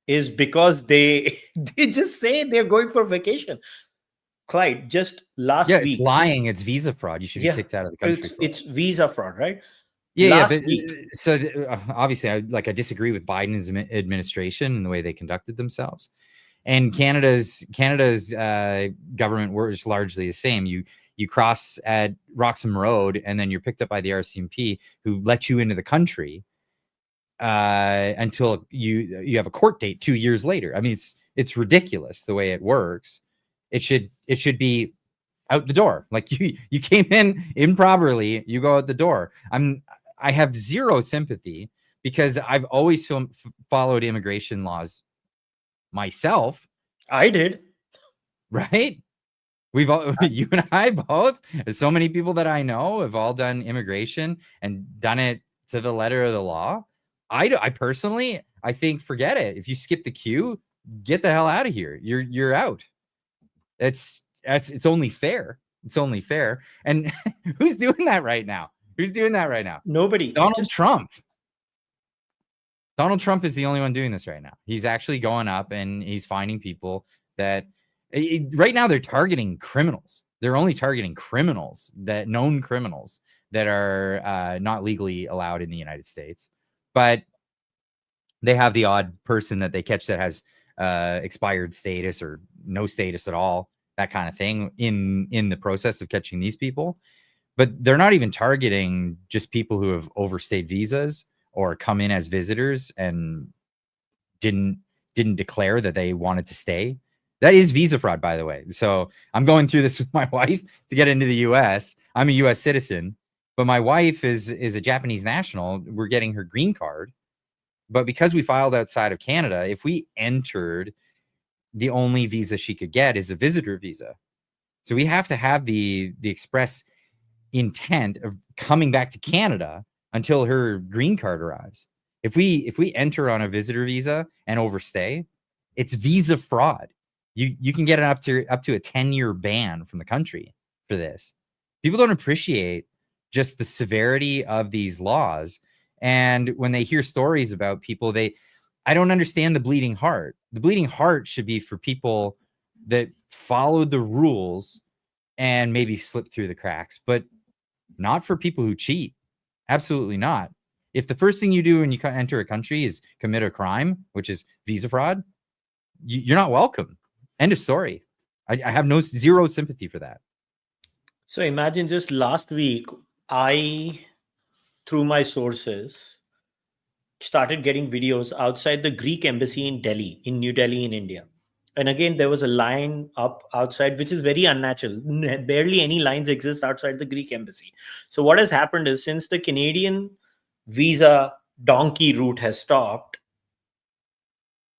is because they just say they're going for vacation. Clyde, just last week. It's lying. It's visa fraud. You should be kicked out of the country. It's visa fraud, right? But so obviously, I disagree with Biden's administration and the way they conducted themselves. And Canada's government works largely the same. You cross at Roxham Road, and then you're picked up by the RCMP, who let you into the country until you have a court date 2 years later. I mean, it's ridiculous the way it works. It should be out the door. Like, you came in improperly, you go out the door. I have zero sympathy, because I've always followed immigration laws myself. I did. Right? We've all, you and I both, so many people that I know have all done immigration and done it to the letter of the law. I personally, I think, forget it. If you skip the queue, get the hell out of here. You're out. It's only fair. It's only fair. And who's doing that right now? Nobody. Donald Trump. Donald Trump is the only one doing this right now. He's actually going up and he's finding people that right now they're targeting criminals. They're only targeting known criminals that are not legally allowed in the United States. But they have the odd person that they catch that has expired status or no status at all, that kind of thing, in the process of catching these people. But they're not even targeting just people who have overstayed visas or come in as visitors and didn't declare that they wanted to stay. That is visa fraud, by the way. So I'm going through this with my wife to get into the U.S. I'm a U.S. citizen, but my wife is a Japanese national. We're getting her green card. But because we filed outside of Canada, if we entered, the only visa she could get is a visitor visa. So we have to have the express intent of coming back to Canada until her green card arrives. If we enter on a visitor visa and overstay, it's visa fraud. You can get up to a 10-year ban from the country for this. People don't appreciate just the severity of these laws. And when they hear stories about people, I don't understand the bleeding heart. The bleeding heart should be for people that followed the rules and maybe slipped through the cracks, but not for people who cheat. Absolutely not. If the first thing you do when you enter a country is commit a crime, which is visa fraud, you're not welcome. End of story. I have zero sympathy for that. So imagine just last week, I, through my sources, started getting videos outside the Greek embassy in Delhi, in New Delhi, in India. And again, there was a line up outside, which is very unnatural. Barely any lines exist outside the Greek embassy. So, what has happened is since the Canadian visa donkey route has stopped,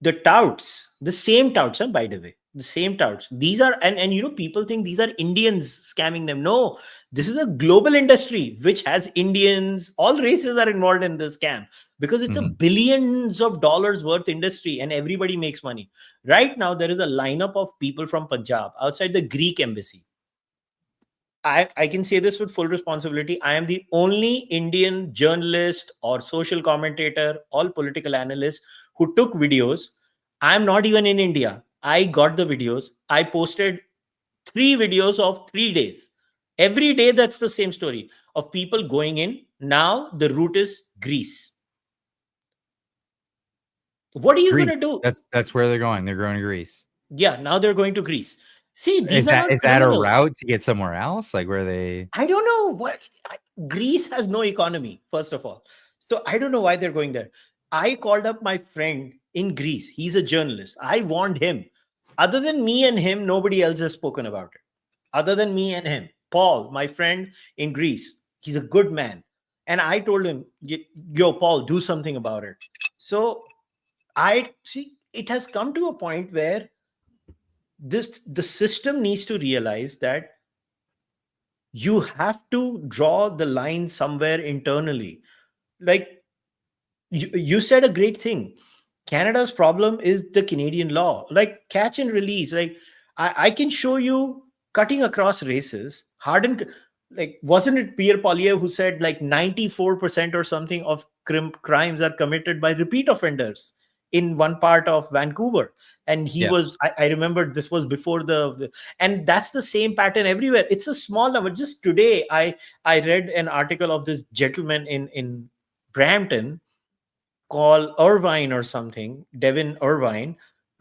the touts, the same touts, by the way, the same touts. These are, and people think these are Indians scamming them. No, this is a global industry which has Indians, all races are involved in this scam because it's a Mhm. billions of dollars worth industry and everybody makes money. Right now, there is a lineup of people from Punjab outside the Greek embassy. I can say this with full responsibility. I am the only Indian journalist or social commentator, all political analyst who took videos. I'm not even in India. I got the videos. I posted 3 videos of 3 days. Every day, that's the same story of people going in. Now the route is Greece. What are you going Greece. to do? That's where they're going. They're going to Greece. Yeah, now they're going to Greece. See, Is these are that not is that a criminals. route to get somewhere else? Like where they I don't know what Greece has no economy, first of all. So I don't know why they're going there. I called up my friend in Greece. He's a journalist. I warned him. Other than me and him, nobody else has spoken about it. Other than me and him. Paul, my friend in Greece, he's a good man. And I told him, yo, Paul, do something about it. So I see it has come to a point where the system needs to realize that you have to draw the line somewhere internally. Like you said a great thing. Canada's problem is the Canadian law, like catch and release. Like I can show you cutting across races, hardened. Like wasn't it Pierre Polyev who said like 94% or something of crimes are committed by repeat offenders in one part of Vancouver? And he yeah. was, I remember this was before and that's the same pattern everywhere. It's a small number. Just today, I read an article of this gentleman in Brampton called Irvine or something, Devin Irvine.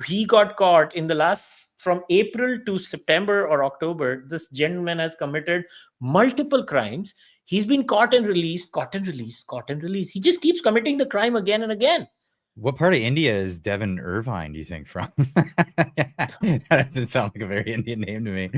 He got caught in the last, from April to September or October. This gentleman has committed multiple crimes. He's been caught and released, caught and released, caught and released. He just keeps committing the crime again and again. What part of India is Devin Irvine, do you think, from? That doesn't sound like a very Indian name to me.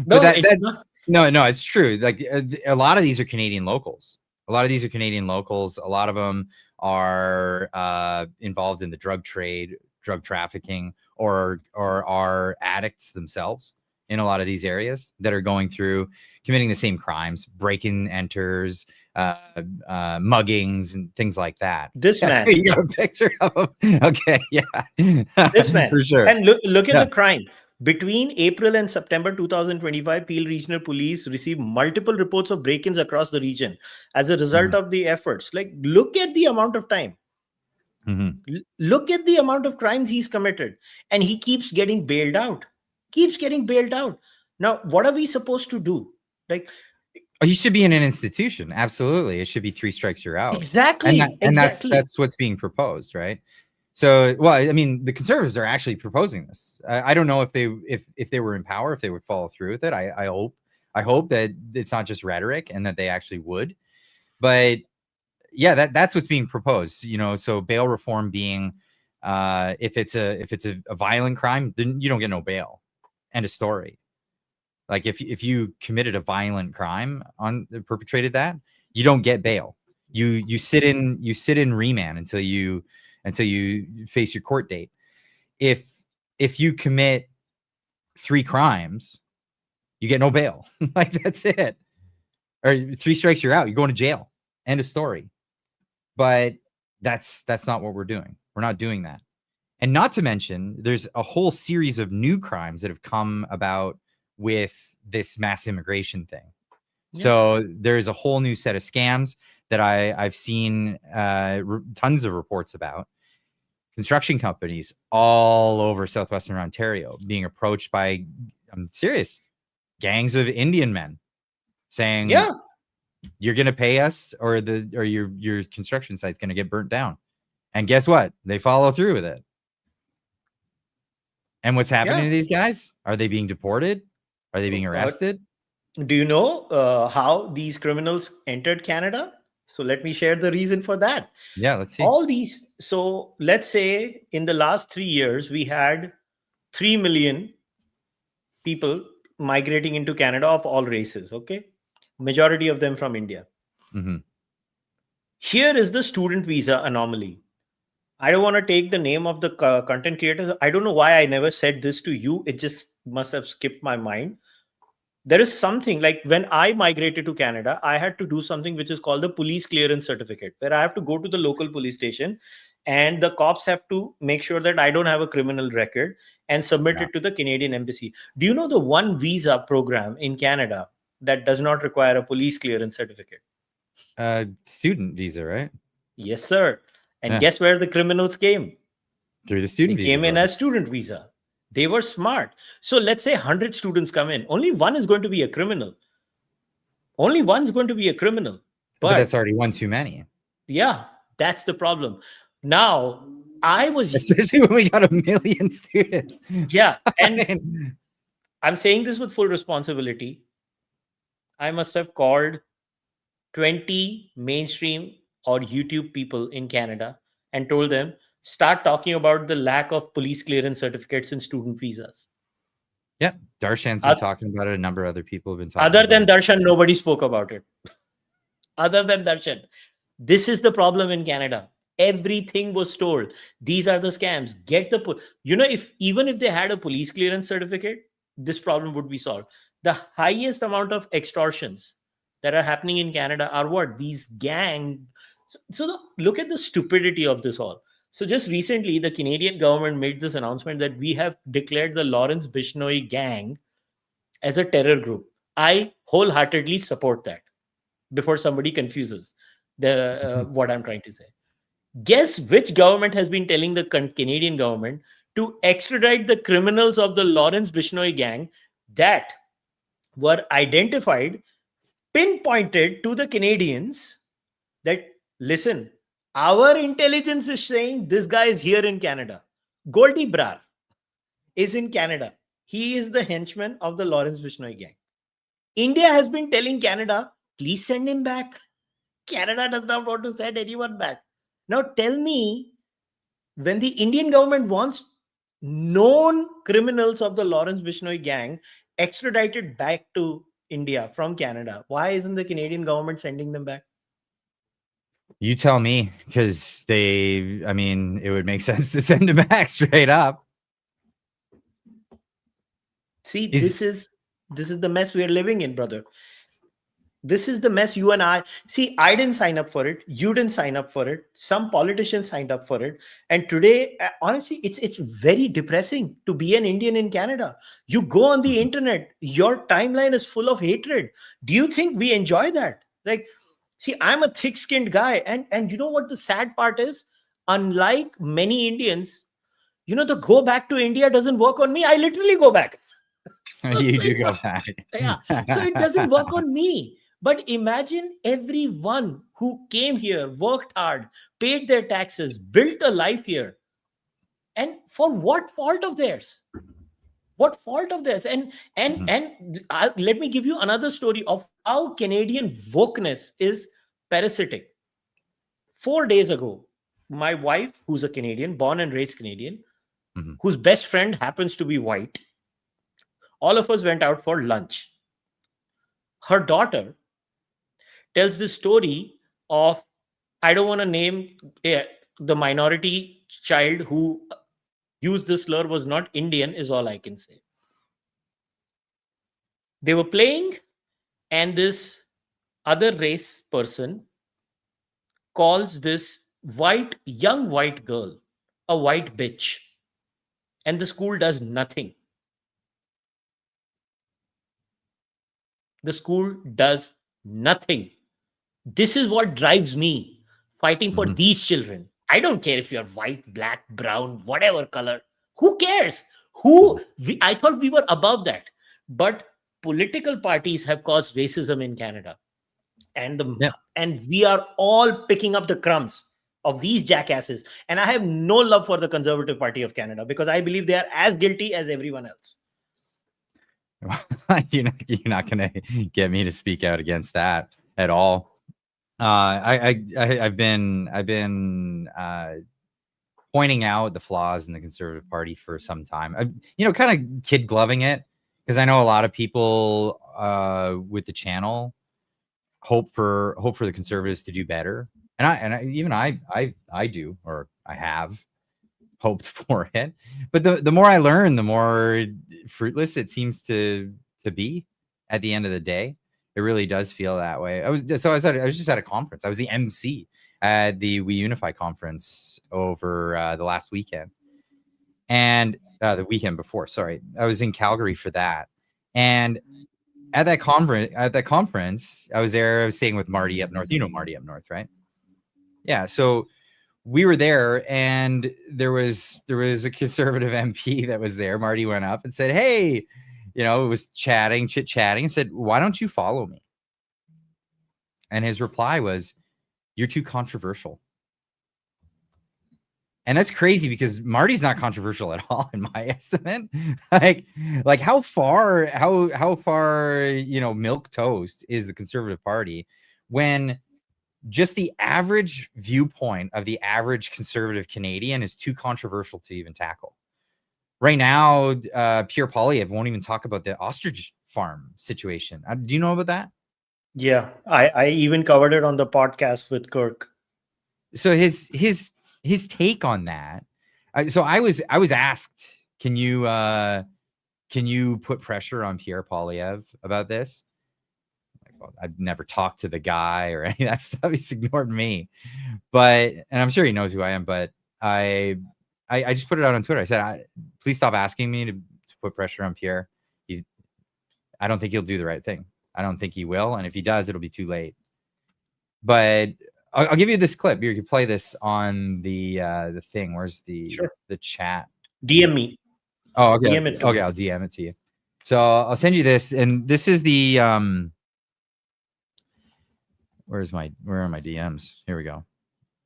But No, it's not. no, it's true. Like a lot of these are Canadian locals. A lot of these are Canadian locals. A lot of them are involved in the drug trade, drug trafficking, or are addicts themselves in a lot of these areas that are going through committing the same crimes, break-in enters, muggings, and things like that. This Yeah, man, you got a picture of him. Okay, yeah, this man. for sure. And look at Yeah. the crime. Between April and September 2025, Peel Regional Police received multiple reports of break ins across the region as a result Mhm, of the efforts. Like, look at the amount of time. mhm. Look at the amount of crimes he's committed. And he keeps getting bailed out. Keeps getting bailed out. Now, what are we supposed to do? Like, Oh, he should be in an institution. Absolutely, it should be 3 strikes you're out, exactly, and that's exactly. what's being proposed, right? So, well, I mean, the Conservatives are actually proposing this. I don't know if they were in power, if they would follow through with it. I hope that it's not just rhetoric and that they actually would. But yeah, that's what's being proposed. So bail reform being, if it's a violent crime, then you don't get no bail. End of story. Like if you committed a violent crime perpetrated that, you don't get bail. You sit in remand until you face your court date. If you commit 3 crimes, you get no bail. Like that's it. Or 3 strikes you're out. You're going to jail. End of story. But that's not what we're doing. We're not doing that. And not to mention, there's a whole series of new crimes that have come about with this mass immigration thing. Yeah. So there's a whole new set of scams that I've seen tons of reports about. Construction companies all over southwestern Ontario being approached by, I'm serious, gangs of Indian men saying, Yeah. you're going to pay us or your construction site's going to get burnt down. And guess what? They follow through with it. And what's happening Yeah. to these guys? Are they being deported? Are they being arrested? Do you know how these criminals entered Canada? So let me share the reason for that. Yeah, let's see. All these, so let's say in the last 3 years, we had 3 million people migrating into Canada of all races, okay? Majority of them from India. Hmm. Here is the student visa anomaly. I don't want to take the name of the content creators. I don't know why I never said this to you. It just must have skipped my mind. There is something like when I migrated to Canada, I had to do something which is called the police clearance certificate, where I have to go to the local police station and the cops have to make sure that I don't have a criminal record and submit Yeah. it to the Canadian embassy. Do you know the one visa program in Canada that does not require a police clearance certificate? Student visa, right? Yes, sir. And Yeah, guess where the criminals came? through the They student visa came in program. as student visa. They were smart. So let's say 100 students come in, only one is going to be a criminal. Only one's going to be a criminal. But that's But already one too many, yeah, that's the problem. Now, I was, especially when we got 1 million students. yeah, I and mean, I'm saying this with full responsibility. I must have called 20 mainstream or YouTube people in Canada and told them, start talking about the lack of police clearance certificates and student visas. yeah, Darshan's been talking about it. A number of other people have been talking Other about than it. Darshan, nobody spoke about it. Other than Darshan. This is the problem in Canada. Everything was told. These are the scams. Get the, if even if they had a police clearance certificate, this problem would be solved. The highest amount of extortions that are happening in Canada are what? These gang. Look at the stupidity of this all. So just recently, the Canadian government made this announcement that we have declared the Lawrence Bishnoi gang as a terror group. I wholeheartedly support that before somebody confuses the what I'm trying to say. Guess which government has been telling the Canadian government to extradite the criminals of the Lawrence Bishnoi gang that were identified, pinpointed to the Canadians that, listen, our intelligence is saying this guy is here in Canada. Goldie Brar is in Canada. He is the henchman of the Lawrence Bishnoi gang. India has been telling Canada, please send him back. Canada does not want to send anyone back. Now tell me, when the Indian government wants known criminals of the Lawrence Bishnoi gang extradited back to India from Canada, why isn't the Canadian government sending them back? You tell me, because I mean, it would make sense to send him back straight up. See, Is this is the mess we are living in, brother. This is the mess you and I see. I didn't sign up for it. You didn't sign up for it. Some politicians signed up for it. And today, honestly, it's very depressing to be an Indian in Canada. You go on the internet, your timeline is full of hatred. Do you think we enjoy that? Like, see, I'm a thick-skinned guy, and you know what the sad part is? Unlike many Indians, the go back to India doesn't work on me. I literally go back. you So do it's go not, back? yeah. So it doesn't work on me. But imagine everyone who came here, worked hard, paid their taxes, built a life here. And for what fault of theirs? What fault of theirs? Mhm. Let me give you another story of how Canadian wokeness is parasitic. 4 days ago, my wife, who's a Canadian, born and raised Canadian, Mhm. whose best friend happens to be white, all of us went out for lunch. Her daughter tells this story of, I don't want to name the minority child who used this slur was not Indian, is all I can say. They were playing, and this other race person calls this young white girl a white bitch, and the school does nothing. The school does nothing. This is what drives me fighting for Mhm. these children. I don't care if you're white, black, brown, whatever color. Who cares? I thought we were above that. But political parties have caused racism in Canada. Yeah. And we are all picking up the crumbs of these jackasses. And I have no love for the Conservative Party of Canada because I believe they are as guilty as everyone else. You're not going to get me to speak out against that at all. I've been pointing out the flaws in the Conservative Party for some time. Kind of kid gloving it, because I know a lot of people with the channel hope for the Conservatives to do better, and I do, or I have hoped for it. But the more I learn, the more fruitless it seems to be at the end of the day. It really does feel that way. I was just at a conference. I was the MC at the We Unify conference over the last weekend, and the weekend before. Sorry, I was in Calgary for that. And at that conference, I was there. I was staying with Marty up north. You know Marty up north, right? Yeah. So we were there, and there was a Conservative MP that was there. Marty went up and said, "Hey," it was chit-chatting, and said, "Why don't you follow me?" And his reply was, "You're too controversial." And that's crazy, because Marty's not controversial at all in my estimate. like how far milk toast is the Conservative Party when just the average viewpoint of the average conservative Canadian is too controversial to even tackle. Right now, Pierre Poilievre won't even talk about the ostrich farm situation. Do you know about that? Yeah, I even covered it on the podcast with Kirk. So his take on that. So I was asked, can you put pressure on Pierre Poilievre about this? Well, I've never talked to the guy or any of that stuff. He's ignored me, and I'm sure he knows who I am. But I just put it out on Twitter. I said, please stop asking me to put pressure on Pierre. I don't think he'll do the right thing. I don't think he will. And if he does, it'll be too late. But I'll give you this clip. You can play this on the thing. Where's the chat? DM me. Oh, okay. DM it to me. I'll DM it to you. So I'll send you this. And this is the where are my DMs? Here we go.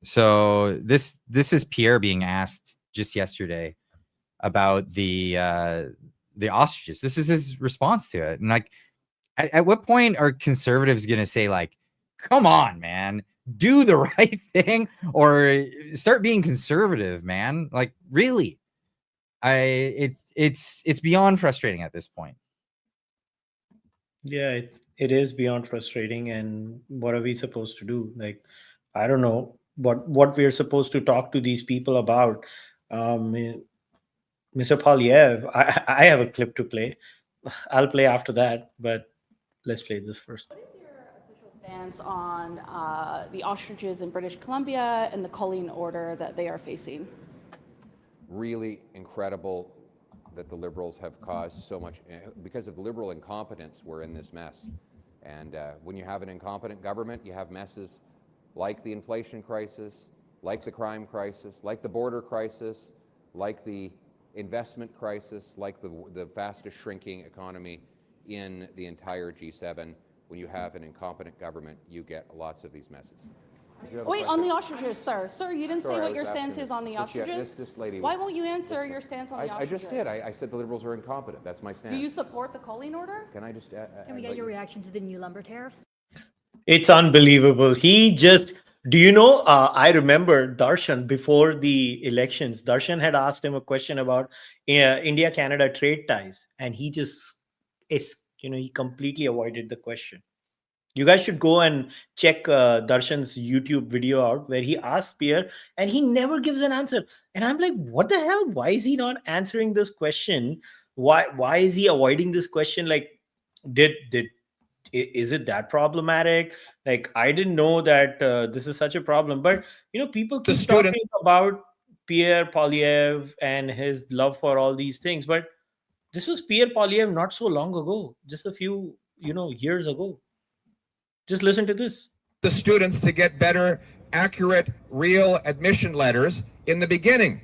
So this is Pierre being asked just yesterday about the ostriches. This is his response to it. And like, at what point are Conservatives going to say, like, come on, man, do the right thing, or start being conservative, man? Like, really? It's beyond frustrating at this point. Yeah, it is beyond frustrating. And what are we supposed to do? Like, I don't know what we're supposed to talk to these people about. Mr. Poilievre, I have a clip to play. I'll play after that, but let's play this first. What is your official stance on the ostriches in British Columbia and the culling order that they are facing? Really incredible that the Liberals have caused so much. Because of Liberal incompetence, we're in this mess. And when you have an incompetent government, you have messes like the inflation crisis, like the crime crisis, like the border crisis, like the investment crisis, like the fastest shrinking economy in the entire G7. When you have an incompetent government, you get lots of these messes. Wait, on the ostriches, sir. Sir, you didn't say what your stance is on the ostriches. This lady Why won't you answer your stance on the ostriches? I just did. I said the Liberals are incompetent. That's my stance. Do you support the culling order? Can I just... Can we get your reaction to the new lumber tariffs? It's unbelievable. Do you know, I remember Darshan before the elections, Darshan had asked him a question about India-Canada trade ties, and he he completely avoided the question. You guys should go and check Darshan's YouTube video out where he asks Pierre and he never gives an answer. And I'm like, what the hell? Why is he not answering this question? Why is he avoiding this question? Like, is it that problematic? Like, I didn't know that this is such a problem. But, people keep talking about Pierre Poilievre and his love for all these things. But this was Pierre Poilievre not so long ago, just a few, years ago. Just listen to this. The students to get better, accurate, real admission letters in the beginning.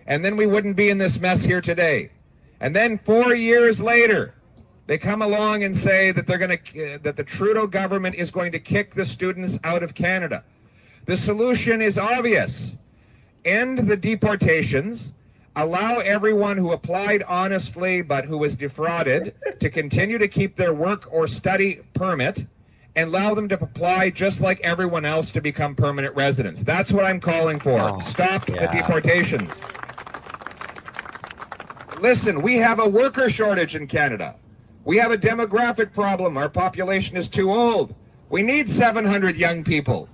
And then we wouldn't be in this mess here today. And then 4 years later, they come along and say that that the Trudeau government is going to kick the students out of Canada. The solution is obvious. End the deportations, allow everyone who applied honestly but who was defrauded to continue to keep their work or study permit, and allow them to apply just like everyone else to become permanent residents. That's what I'm calling for. Oh, Stop the yeah. deportations. Listen, we have a worker shortage in Canada. We have a demographic problem. Our population is too old. We need 700 young people.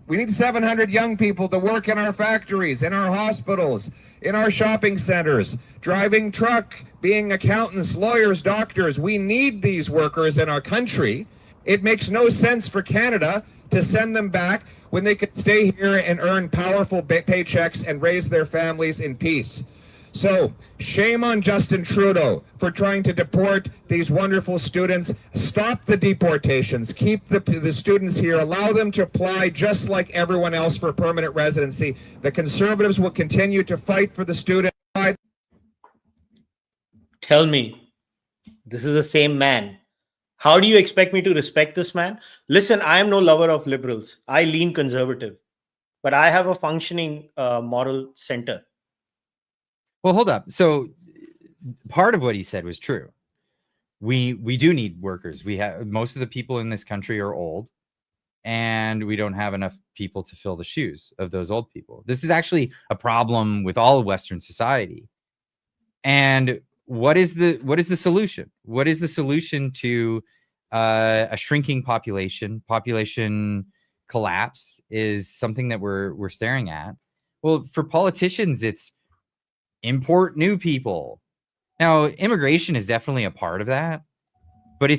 We need 700 young people to work in our factories, in our hospitals, in our shopping centers, driving truck, being accountants, lawyers, doctors. We need these workers in our country. It makes no sense for Canada to send them back when they could stay here and earn powerful paychecks and raise their families in peace. So, shame on Justin Trudeau for trying to deport these wonderful students. Stop the deportations. Keep the students here. Allow them to apply just like everyone else for permanent residency. The Conservatives will continue to fight for the student. Tell me, this is the same man. How do you expect me to respect this man? Listen, I am no lover of liberals. I lean conservative, but I have a functioning moral center. Well, hold up. So part of what he said was true. We do need workers. We have most of the people in this country are old, and we don't have enough people to fill the shoes of those old people. This is actually a problem with all of Western society. And what is the solution? What is the solution to a shrinking population? Population collapse is something that we're staring at. Well, for politicians, it's import new people. Now, immigration is definitely a part of that. But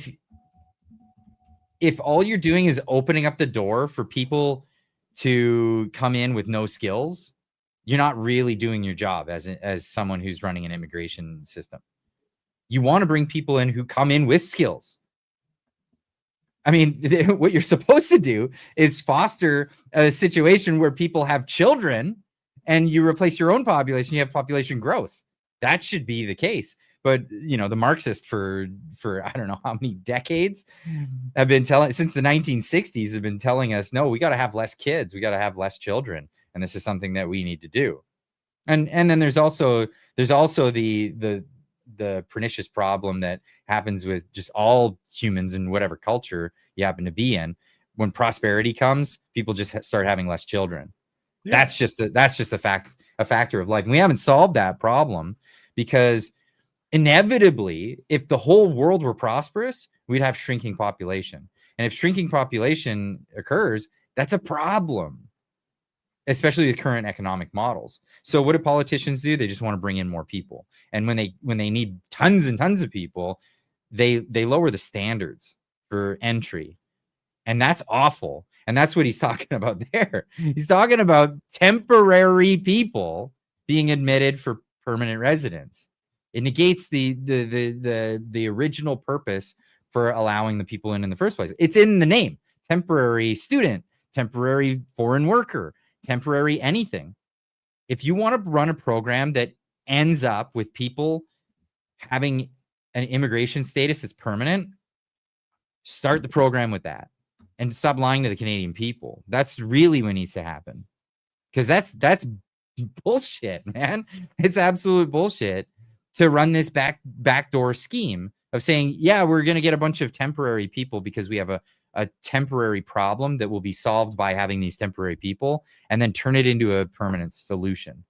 if all you're doing is opening up the door for people to come in with no skills, you're not really doing your job as someone who's running an immigration system. You want to bring people in who come in with skills. I mean, what you're supposed to do is foster a situation where people have children and you replace your own population, you have population growth. That should be the case. But, you know, the Marxists for I don't know how many decades have been telling, since the 1960s, have been telling us, no, we got to have less kids. We got to have less children. And this is something that we need to do. And then there's also the pernicious problem that happens with just all humans in whatever culture you happen to be in. When prosperity comes, people just start having less children. Yeah. That's just a factor of life. And we haven't solved that problem because inevitably, if the whole world were prosperous, we'd have shrinking population. And if shrinking population occurs, that's a problem, especially with current economic models. So what do politicians do? They just want to bring in more people. And when they need tons and tons of people, they lower the standards for entry. And that's awful. And that's what he's talking about there. He's talking about temporary people being admitted for permanent residence. It negates the original purpose for allowing the people in the first place. It's in the name: temporary student, temporary foreign worker, temporary anything. If you want to run a program that ends up with people having an immigration status that's permanent, start the program with that and stop lying to the Canadian people. That's really what needs to happen, because that's bullshit, man. It's absolute bullshit to run this backdoor scheme of saying, yeah, we're going to get a bunch of temporary people because we have a temporary problem that will be solved by having these temporary people, and then turn it into a permanent solution,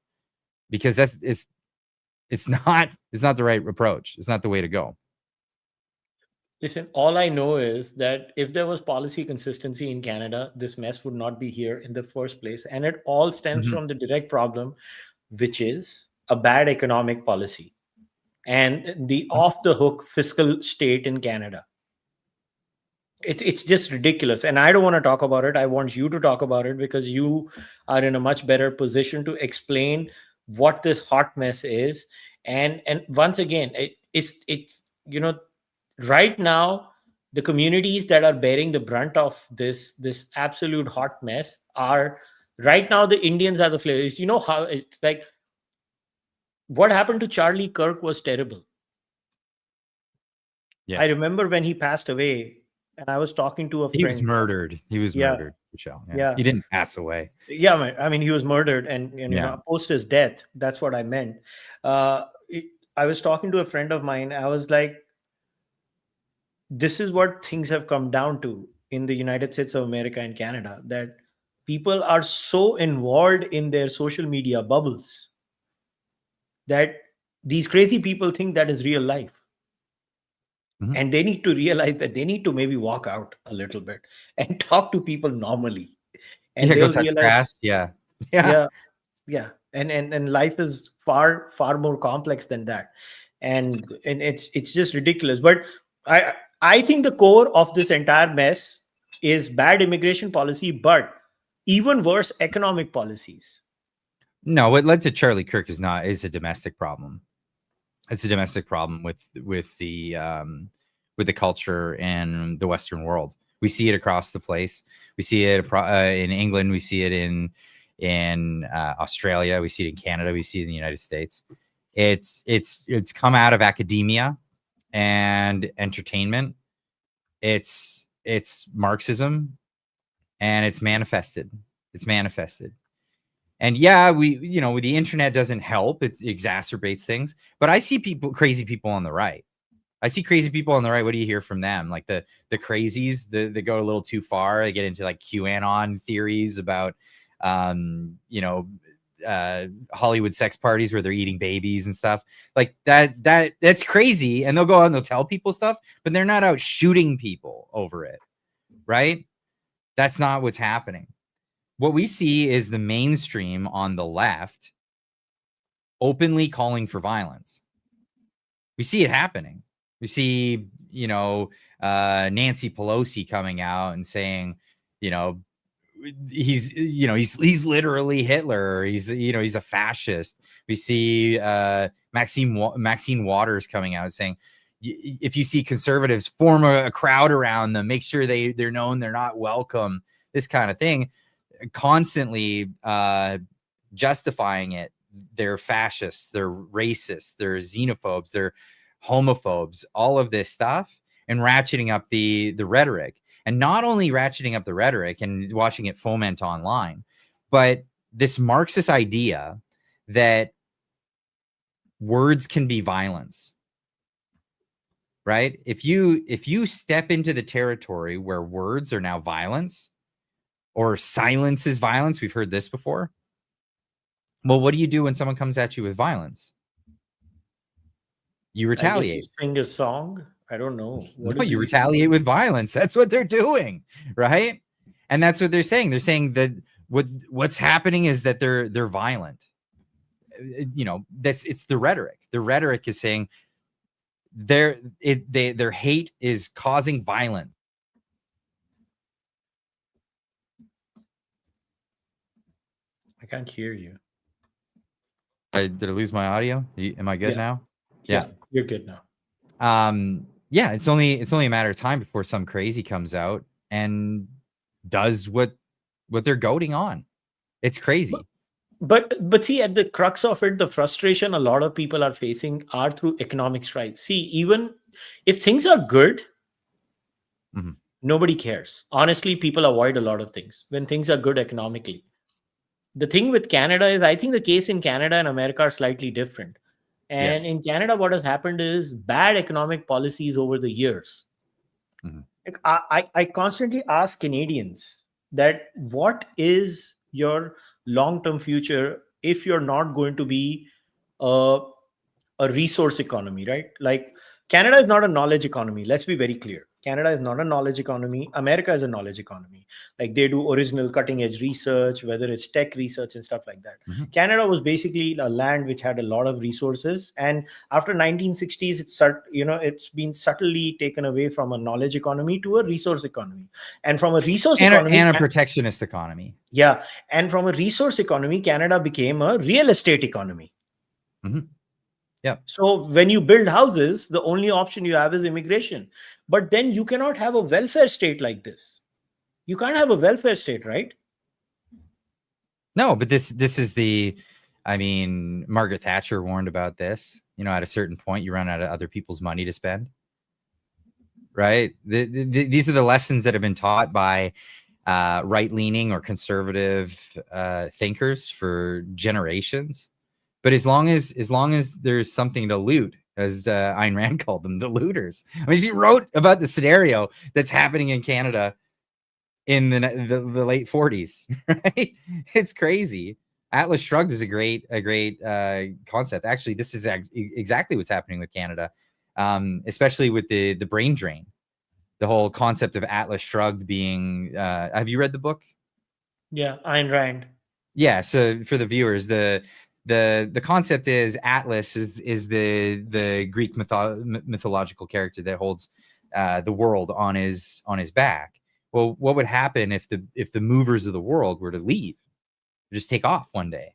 because it's not the right approach. It's not the way to go. Listen, all I know is that if there was policy consistency in Canada, this mess would not be here in the first place. And it all stems from the direct problem, which is a bad economic policy and the off-the-hook fiscal state in Canada. It's just ridiculous. And I don't want to talk about it. I want you to talk about it, because you are in a much better position to explain what this hot mess is. And once again, it's you know, right now, the communities that are bearing the brunt of this absolute hot mess are, right now, the Indians are the flavors. You know how it's like, what happened to Charlie Kirk was terrible. Yes. I remember when he passed away, and I was talking to a He was friend. murdered. He was Yeah. murdered, Kushal. Yeah. He didn't pass away. Yeah, man. I mean, he was murdered, and Yeah. post his death, that's what I meant. I was talking to a friend of mine. I was like, this is what things have come down to in the United States of America and Canada, that people are so involved in their social media bubbles that these crazy people think that is real life. Mhm. And they need to realize that they need to maybe walk out a little bit and talk to people normally. And Yeah, go they'll touch realize, grass. Yeah. Yeah. yeah. And life is far, far more complex than that. And it's just ridiculous. But I think the core of this entire mess is bad immigration policy, but even worse, economic policies. No, what led to Charlie Kirk is a domestic problem. It's a domestic problem with the culture and the Western world. We see it across the place. We see it in England. We see it in Australia. We see it in Canada. We see it in the United States. It's come out of academia and entertainment. It's Marxism, and it's manifested. And yeah, the internet doesn't help. It exacerbates things. But I see crazy people on the right. What do you hear from them? Like the crazies, they go a little too far. They get into like QAnon theories about, Hollywood sex parties where they're eating babies and stuff like that. That's crazy. And they'll go out and they'll tell people stuff, but they're not out shooting people over it. Right? That's not what's happening. What we see is the mainstream on the left openly calling for violence. We see it happening. We see, Nancy Pelosi coming out and saying, he's literally Hitler. He's a fascist. We see Maxine Waters coming out saying, if you see conservatives, form a crowd around them, make sure they're known they're not welcome, this kind of thing. Constantly justifying it. They're fascists, they're racists, they're xenophobes, they're homophobes, all of this stuff, and ratcheting up the rhetoric. And not only ratcheting up the rhetoric and watching it foment online, but this Marxist idea that words can be violence. Right? If you step into the territory where words are now violence, or silence is violence. We've heard this before. Well, what do you do when someone comes at you with violence? You retaliate. I guess you sing a song. I don't know. No, you retaliate with violence. That's what they're doing, right? And that's what they're saying. They're saying that what's happening is that they're violent. It's the rhetoric. The rhetoric is saying their hate is causing violence. I can't hear you. Did I lose my audio? Am I good now? Yeah, you're good now. Yeah, it's only a matter of time before some crazy comes out and does what they're goading on. It's crazy. But see, at the crux of it, the frustration a lot of people are facing are through economic strife. See, even if things are good, nobody cares. Honestly, people avoid a lot of things when things are good economically. The thing with Canada is, I think the case in Canada and America are slightly different. And in Canada, what has happened is bad economic policies over the years. I constantly ask Canadians that what is your long-term future if you're not going to be a resource economy, right? Like Canada is not a knowledge economy. Let's be very clear. Canada is not a knowledge economy. America is a knowledge economy. Like they do original cutting edge research, whether it's tech research and stuff like that. Canada was basically a land which had a lot of resources. And after 1960s, it's been subtly taken away from a knowledge economy to a resource economy. And from a resource economy and a protectionist economy. Yeah. And from a resource economy, Canada became a real estate economy. Yeah. So when you build houses, the only option you have is immigration. But then you cannot have a welfare state like this. You can't have a welfare state, right? No, but this is Margaret Thatcher warned about this. At a certain point, you run out of other people's money to spend. right? These are the lessons that have been taught by right-leaning or conservative thinkers for generations. But as long as there's something to loot, as Ayn Rand called them, the looters. I mean, she wrote about the scenario that's happening in Canada in the late 40s, right? It's crazy. Atlas Shrugged is a great concept. Actually, this is exactly what's happening with Canada, especially with the brain drain. The whole concept of Atlas Shrugged being. Have you read the book? Yeah, Ayn Rand. Yeah. So for the viewers, the concept is Atlas is the Greek mythological character that holds the world on his back. Well, what would happen if the movers of the world were to leave? Just take off one day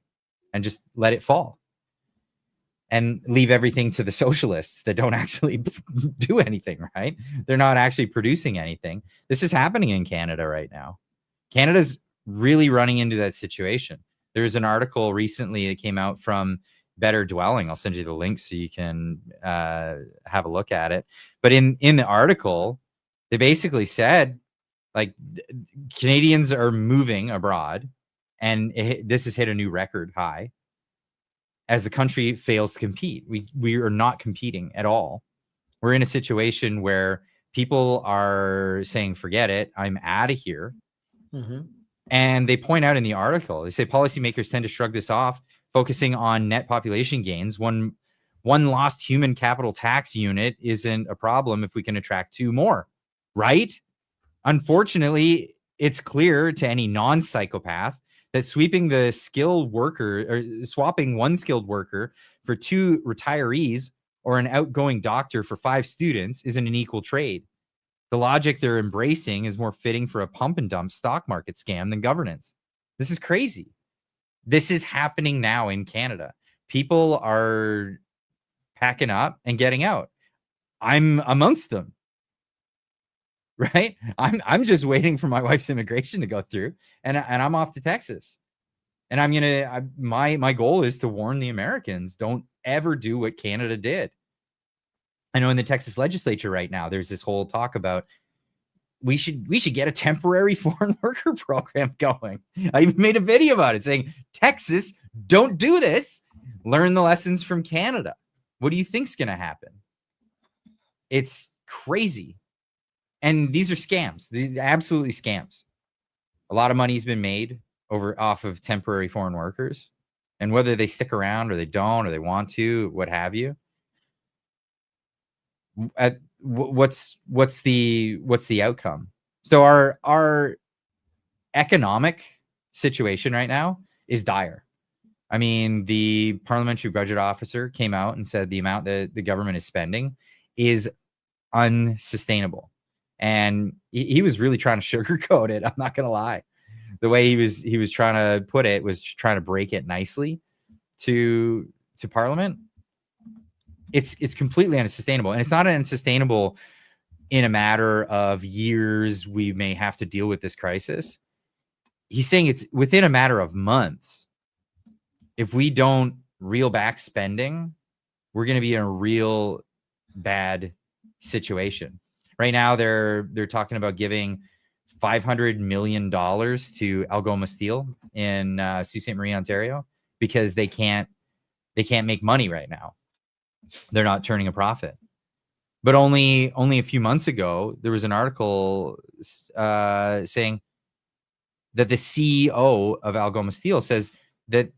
and just let it fall and leave everything to the socialists that don't actually do anything, right? They're not actually producing anything. This is happening in Canada right now. Canada's really running into that situation. There's an article recently that came out from Better Dwelling. I'll send you the link so you can have a look at it. But in the article, they basically said, like, Canadians are moving abroad, and this has hit a new record high as the country fails to compete. We are not competing at all. We're in a situation where people are saying, forget it, I'm out of here. Mm-hmm. And they point out in the article, they say policymakers tend to shrug this off, focusing on net population gains. One lost human capital tax unit isn't a problem if we can attract 2 more, right? Unfortunately, it's clear to any non-psychopath that swapping one skilled worker for 2 retirees or an outgoing doctor for 5 students isn't an equal trade. The logic they're embracing is more fitting for a pump and dump stock market scam than governance. This is crazy. This is happening now in Canada. People are packing up and getting out. I'm amongst them. Right? I'm just waiting for my wife's immigration to go through, and I'm off to Texas. And my goal is to warn the Americans, don't ever do what Canada did. I know in the Texas legislature right now, there's this whole talk about we should get a temporary foreign worker program going. I even made a video about it saying, Texas, don't do this. Learn the lessons from Canada. What do you think's going to happen? It's crazy. And these are scams. These are absolutely scams. A lot of money's been made off of temporary foreign workers, and whether they stick around or they don't, or they want to, what have you. What's the outcome? So our economic situation right now is dire. I mean, the parliamentary budget officer came out and said the amount that the government is spending is unsustainable. And he was really trying to sugarcoat it. I'm not going to lie. The way he was trying to put it was trying to break it nicely to Parliament. It's completely unsustainable. And it's not unsustainable in a matter of years we may have to deal with this crisis. He's saying it's within a matter of months. If we don't reel back spending, we're going to be in a real bad situation. Right now, they're talking about giving $500 million to Algoma Steel in Sault Ste. Marie, Ontario, because they can't make money right now. They're not turning a profit. But only a few months ago, there was an article saying that the CEO of Algoma Steel says that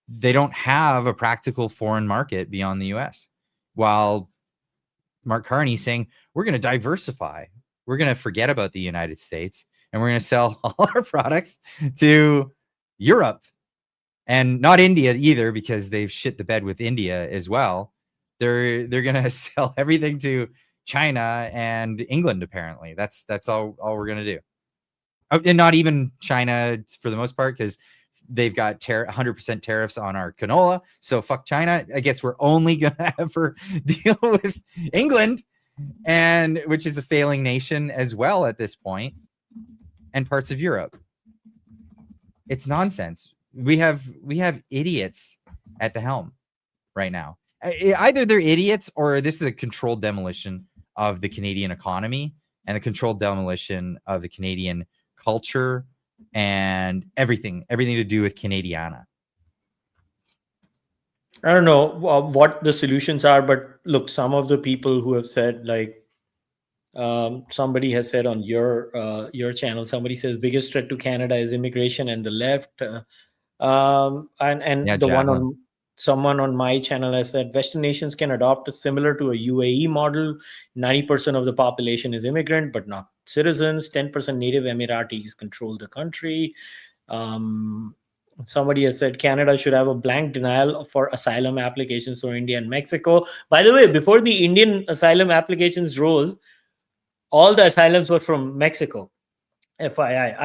they don't have a practical foreign market beyond the U.S. While Mark Carney's saying we're going to diversify. We're going to forget about the United States, and we're going to sell all our products to Europe, and not India either, because they've shit the bed with India as well. They're going to sell everything to China and England. Apparently, that's all we're going to do, and not even China for the most part, because they've got 100% tariffs on our canola. So fuck China. I guess we're only going to ever deal with England, and which is a failing nation as well at this point, and parts of Europe. It's nonsense. We have idiots at the helm right now. Either they're idiots or this is a controlled demolition of the Canadian economy and the controlled demolition of the Canadian culture and everything to do with Canadiana. I don't know what the solutions are, but look, some of the people who have said, like, somebody has said on your channel, somebody says biggest threat to Canada is immigration and the left. And Yeah, the one Javelin. on someone on my channel has said Western nations can adopt a similar to a UAE model. 90% of the population is immigrant, but not citizens. 10% native Emiratis control the country. Somebody has said Canada should have a blank denial for asylum applications for India and Mexico. By the way, before the Indian asylum applications rose, all the asylums were from Mexico. FYI,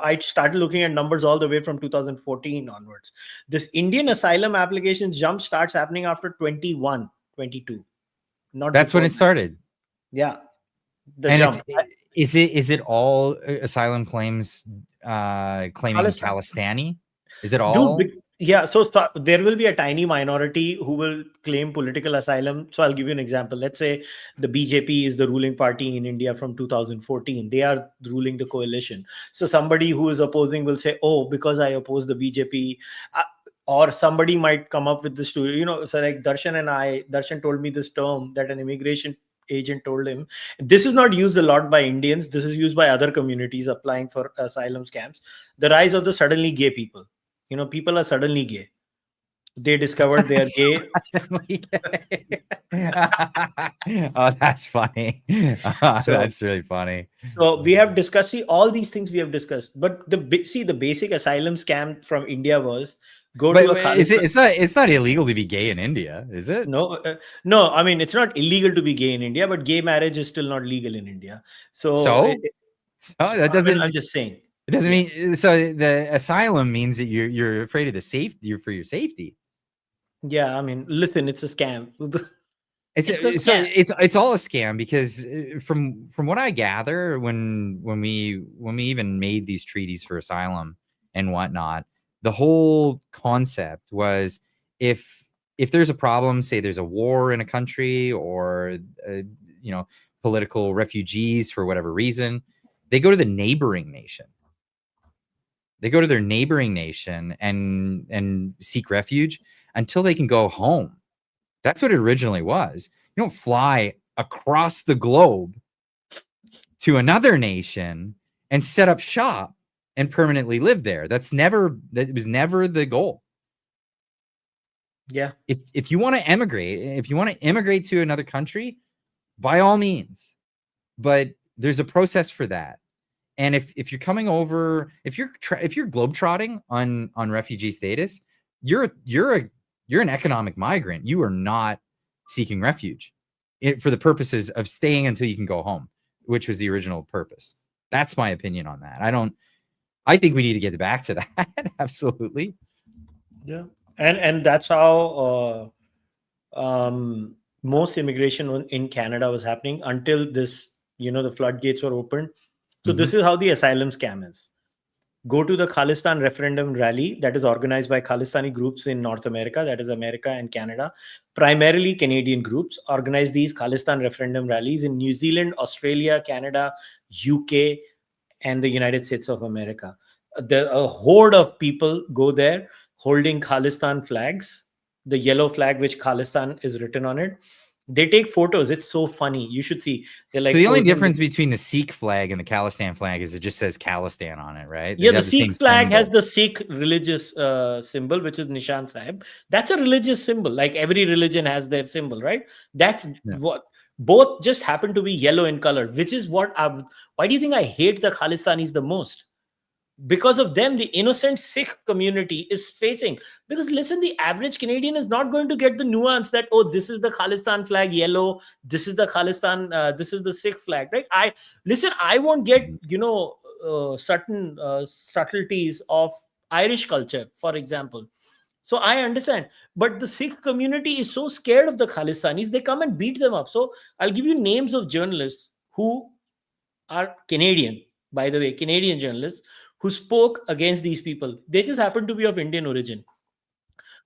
I started looking at numbers all the way from 2014 onwards. This Indian asylum applications jump starts happening after 21, 22. Not That's when before it that. started. Yeah, the And jump. is it all asylum claims claiming Khalistan. Khalistani? Is it all? Dude, yeah. So there will be a tiny minority who will claim political asylum. So I'll give you an example. Let's say the BJP is the ruling party in India from 2014. They are ruling the coalition. So somebody who is opposing will say, "Oh, because I oppose the BJP." Or somebody might come up with this story. So like Darshan told me this term that an immigration agent told him. This is not used a lot by Indians. This is used by other communities applying for asylum scams. The rise of the suddenly gay people. People are suddenly gay. They discovered they are gay. Oh, that's funny. That's really funny. So we have discussed, all these things we have discussed. But the basic asylum scam from India was go to a Khalistan. It's not illegal to be gay in India, is it? No. I mean, it's not illegal to be gay in India, but gay marriage is still not legal in India. So that doesn't. I'm just saying. It doesn't mean so. The asylum means that you're afraid of the safety. You're for your safety. Yeah, I mean, listen, it's a scam. It's all a scam because from what I gather, when we even made these treaties for asylum and whatnot, the whole concept was if there's a problem, say there's a war in a country or political refugees for whatever reason, they go to the neighboring nation. They go to their neighboring nation and seek refuge until they can go home. That's what it originally was. You don't fly across the globe to another nation and set up shop and permanently live there. That was never the goal. Yeah. If you want to immigrate to another country, by all means. But there's a process for that. And if you're coming over, if you're globetrotting on refugee status, you're an economic migrant. You are not seeking refuge for the purposes of staying until you can go home, which was the original purpose. That's my opinion on that. I think we need to get back to that. Absolutely. Yeah. And that's how most immigration in Canada was happening until this, the floodgates were opened. So this is how the asylum scam is. Go to the Khalistan referendum rally that is organized by Khalistani groups in North America, that is America and Canada. Primarily Canadian groups organize these Khalistan referendum rallies in New Zealand, Australia, Canada, UK, and the United States of America. A horde of people go there holding Khalistan flags, the yellow flag which Khalistan is written on it. They take photos. It's so funny. You should see. They're like, so the only difference between the Sikh flag and the Khalistan flag is it just says Khalistan on it, right? Yeah, the Sikh flag has the Sikh religious symbol, which is Nishan Sahib. That's a religious symbol. Like every religion has their symbol, right? That's what both just happen to be yellow in color, which is what why do you think I hate the Khalistanis the most? Because of them, the innocent Sikh community is facing. Because listen, the average Canadian is not going to get the nuance that, oh, this is the Khalistan flag yellow, this is the Khalistan, this is the Sikh flag, right? I won't get certain subtleties of Irish culture, for example. So I understand, but the Sikh community is so scared of the Khalistanis, they come and beat them up. So I'll give you names of journalists who are Canadian, by the way, Canadian journalists who spoke against these people. They just happen to be of Indian origin.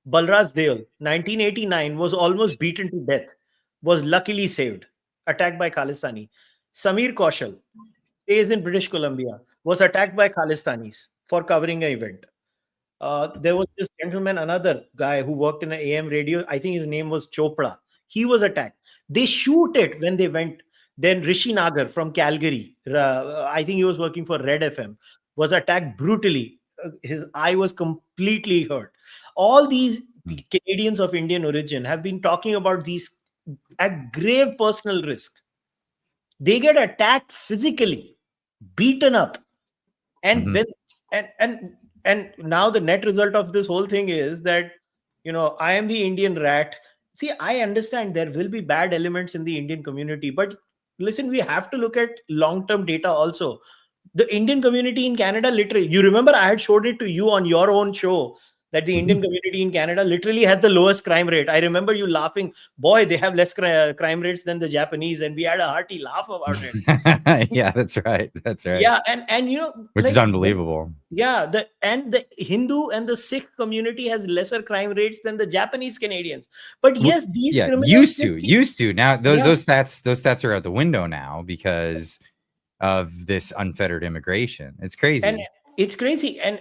Balraj Deol, 1989, was almost beaten to death, was luckily saved. attacked by Khalistani. Samir Kaushal stays in British Columbia, was attacked by Khalistanis for covering an event. There was this gentleman, another guy who worked in an AM radio. I think his name was Chopra. He was attacked. They shoot it when they went. Then Rishi Nagar from Calgary, I think he was working for Red FM, was attacked brutally. His eye was completely hurt. All these Canadians of Indian origin have been talking about these at grave personal risk. They get attacked physically, beaten up, and when and now the net result of this whole thing is that, I am the Indian rat. See, I understand there will be bad elements in the Indian community, but listen, we have to look at long-term data also. The Indian community in Canada, literally, you remember I had showed it to you on your own show that the Indian community in Canada literally has the lowest crime rate. I remember you laughing, boy, they have less crime rates than the Japanese, and we had a hearty laugh about it. Yeah, that's right. That's right. Yeah, and which is unbelievable. Yeah, the Hindu and the Sikh community has lesser crime rates than the Japanese Canadians. But yes, these criminals used to. Now those stats are out the window now because of this unfettered immigration. It's crazy. And it's crazy. And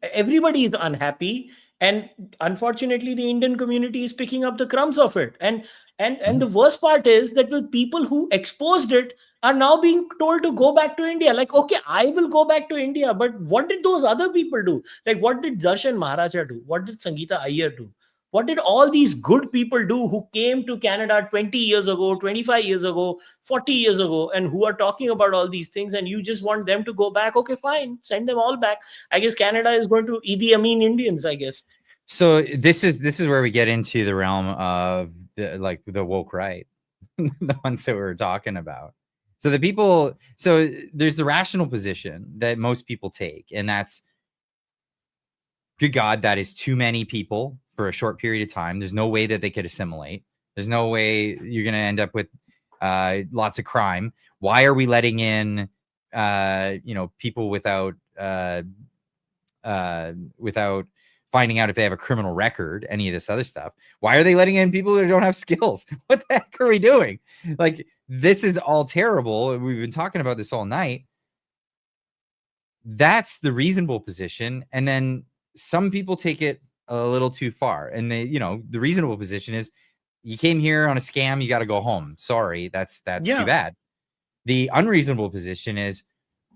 everybody is unhappy. And unfortunately, the Indian community is picking up the crumbs of it. And the worst part is that the people who exposed it are now being told to go back to India. Like, okay, I will go back to India, but what did those other people do? Like, what did Darshan Maharaja do? What did Sangeeta Iyer do? What did all these good people do who came to Canada 20 years ago, 25 years ago, 40 years ago, and who are talking about all these things, and you just want them to go back? Okay, fine. Send them all back. I guess Canada is going to Idi Amin Indians, I guess. So this is where we get into the realm of the woke right, the ones that we were talking about. So there's the rational position that most people take, and that's, good God, that is too many people for a short period of time. There's no way that they could assimilate. There's no way you're going to end up with lots of crime. Why are we letting in people without finding out if they have a criminal record, any of this other stuff? Why are they letting in people who don't have skills? What the heck are we doing? Like, this is all terrible. We've been talking about this all night. That's the reasonable position. And then some people take it a little too far. And the reasonable position is, you came here on a scam, you got to go home. Sorry, that's too bad. The unreasonable position is,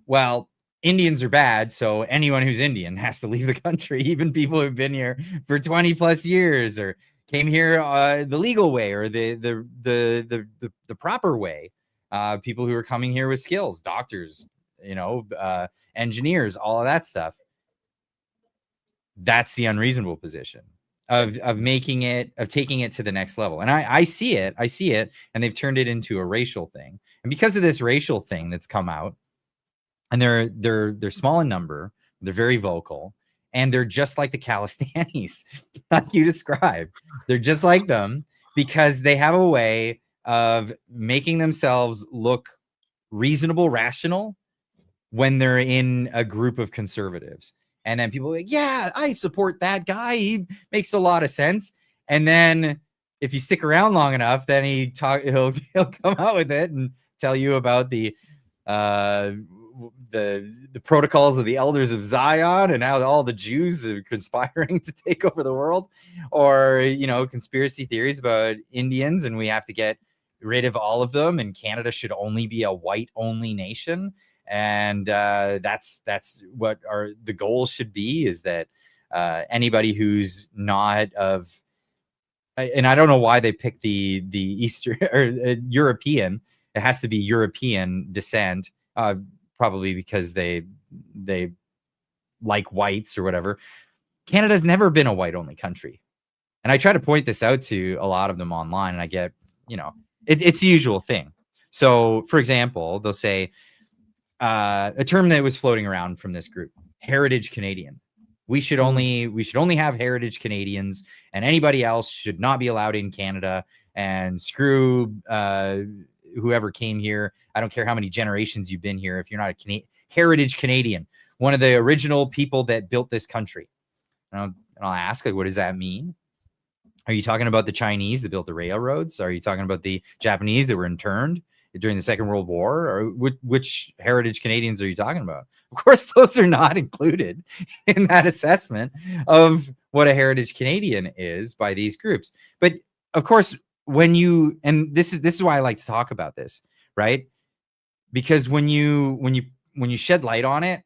well, Indians are bad, so anyone who's Indian has to leave the country, even people who've been here for 20 plus years or came here the legal way or the proper way. People who are coming here with skills, doctors, engineers, all of that stuff. That's the unreasonable position of taking it to the next level. And I see it, and they've turned it into a racial thing. And because of this racial thing that's come out, and they're small in number, they're very vocal, and they're just like the Khalistanis, like you described. They're just like them because they have a way of making themselves look reasonable, rational when they're in a group of conservatives. And then people are like, yeah, I support that guy. He makes a lot of sense. And then if you stick around long enough, then he'll come out with it and tell you about the protocols of the elders of Zion and how all the Jews are conspiring to take over the world, or conspiracy theories about Indians and we have to get rid of all of them and Canada should only be a white only nation. And that's what the goal should be, is that anybody who's not of, and I don't know why they picked the Eastern or European. It has to be European descent, probably because they like whites or whatever. Canada's never been a white only country, and I try to point this out to a lot of them online, and I get it's the usual thing. So, for example, they'll say, a term that was floating around from this group, heritage Canadian. We should only have heritage Canadians, and anybody else should not be allowed in Canada, and screw whoever came here. I don't care how many generations you've been here. If you're not a heritage Canadian, one of the original people that built this country. And I'll ask, like, what does that mean? Are you talking about the Chinese that built the railroads? Are you talking about the Japanese that were interned during the Second World War? Or which heritage Canadians are you talking about? Of course, those are not included in that assessment of what a heritage Canadian is by these groups. But of course, when you, and this is why I like to talk about this, right? Because when you shed light on it,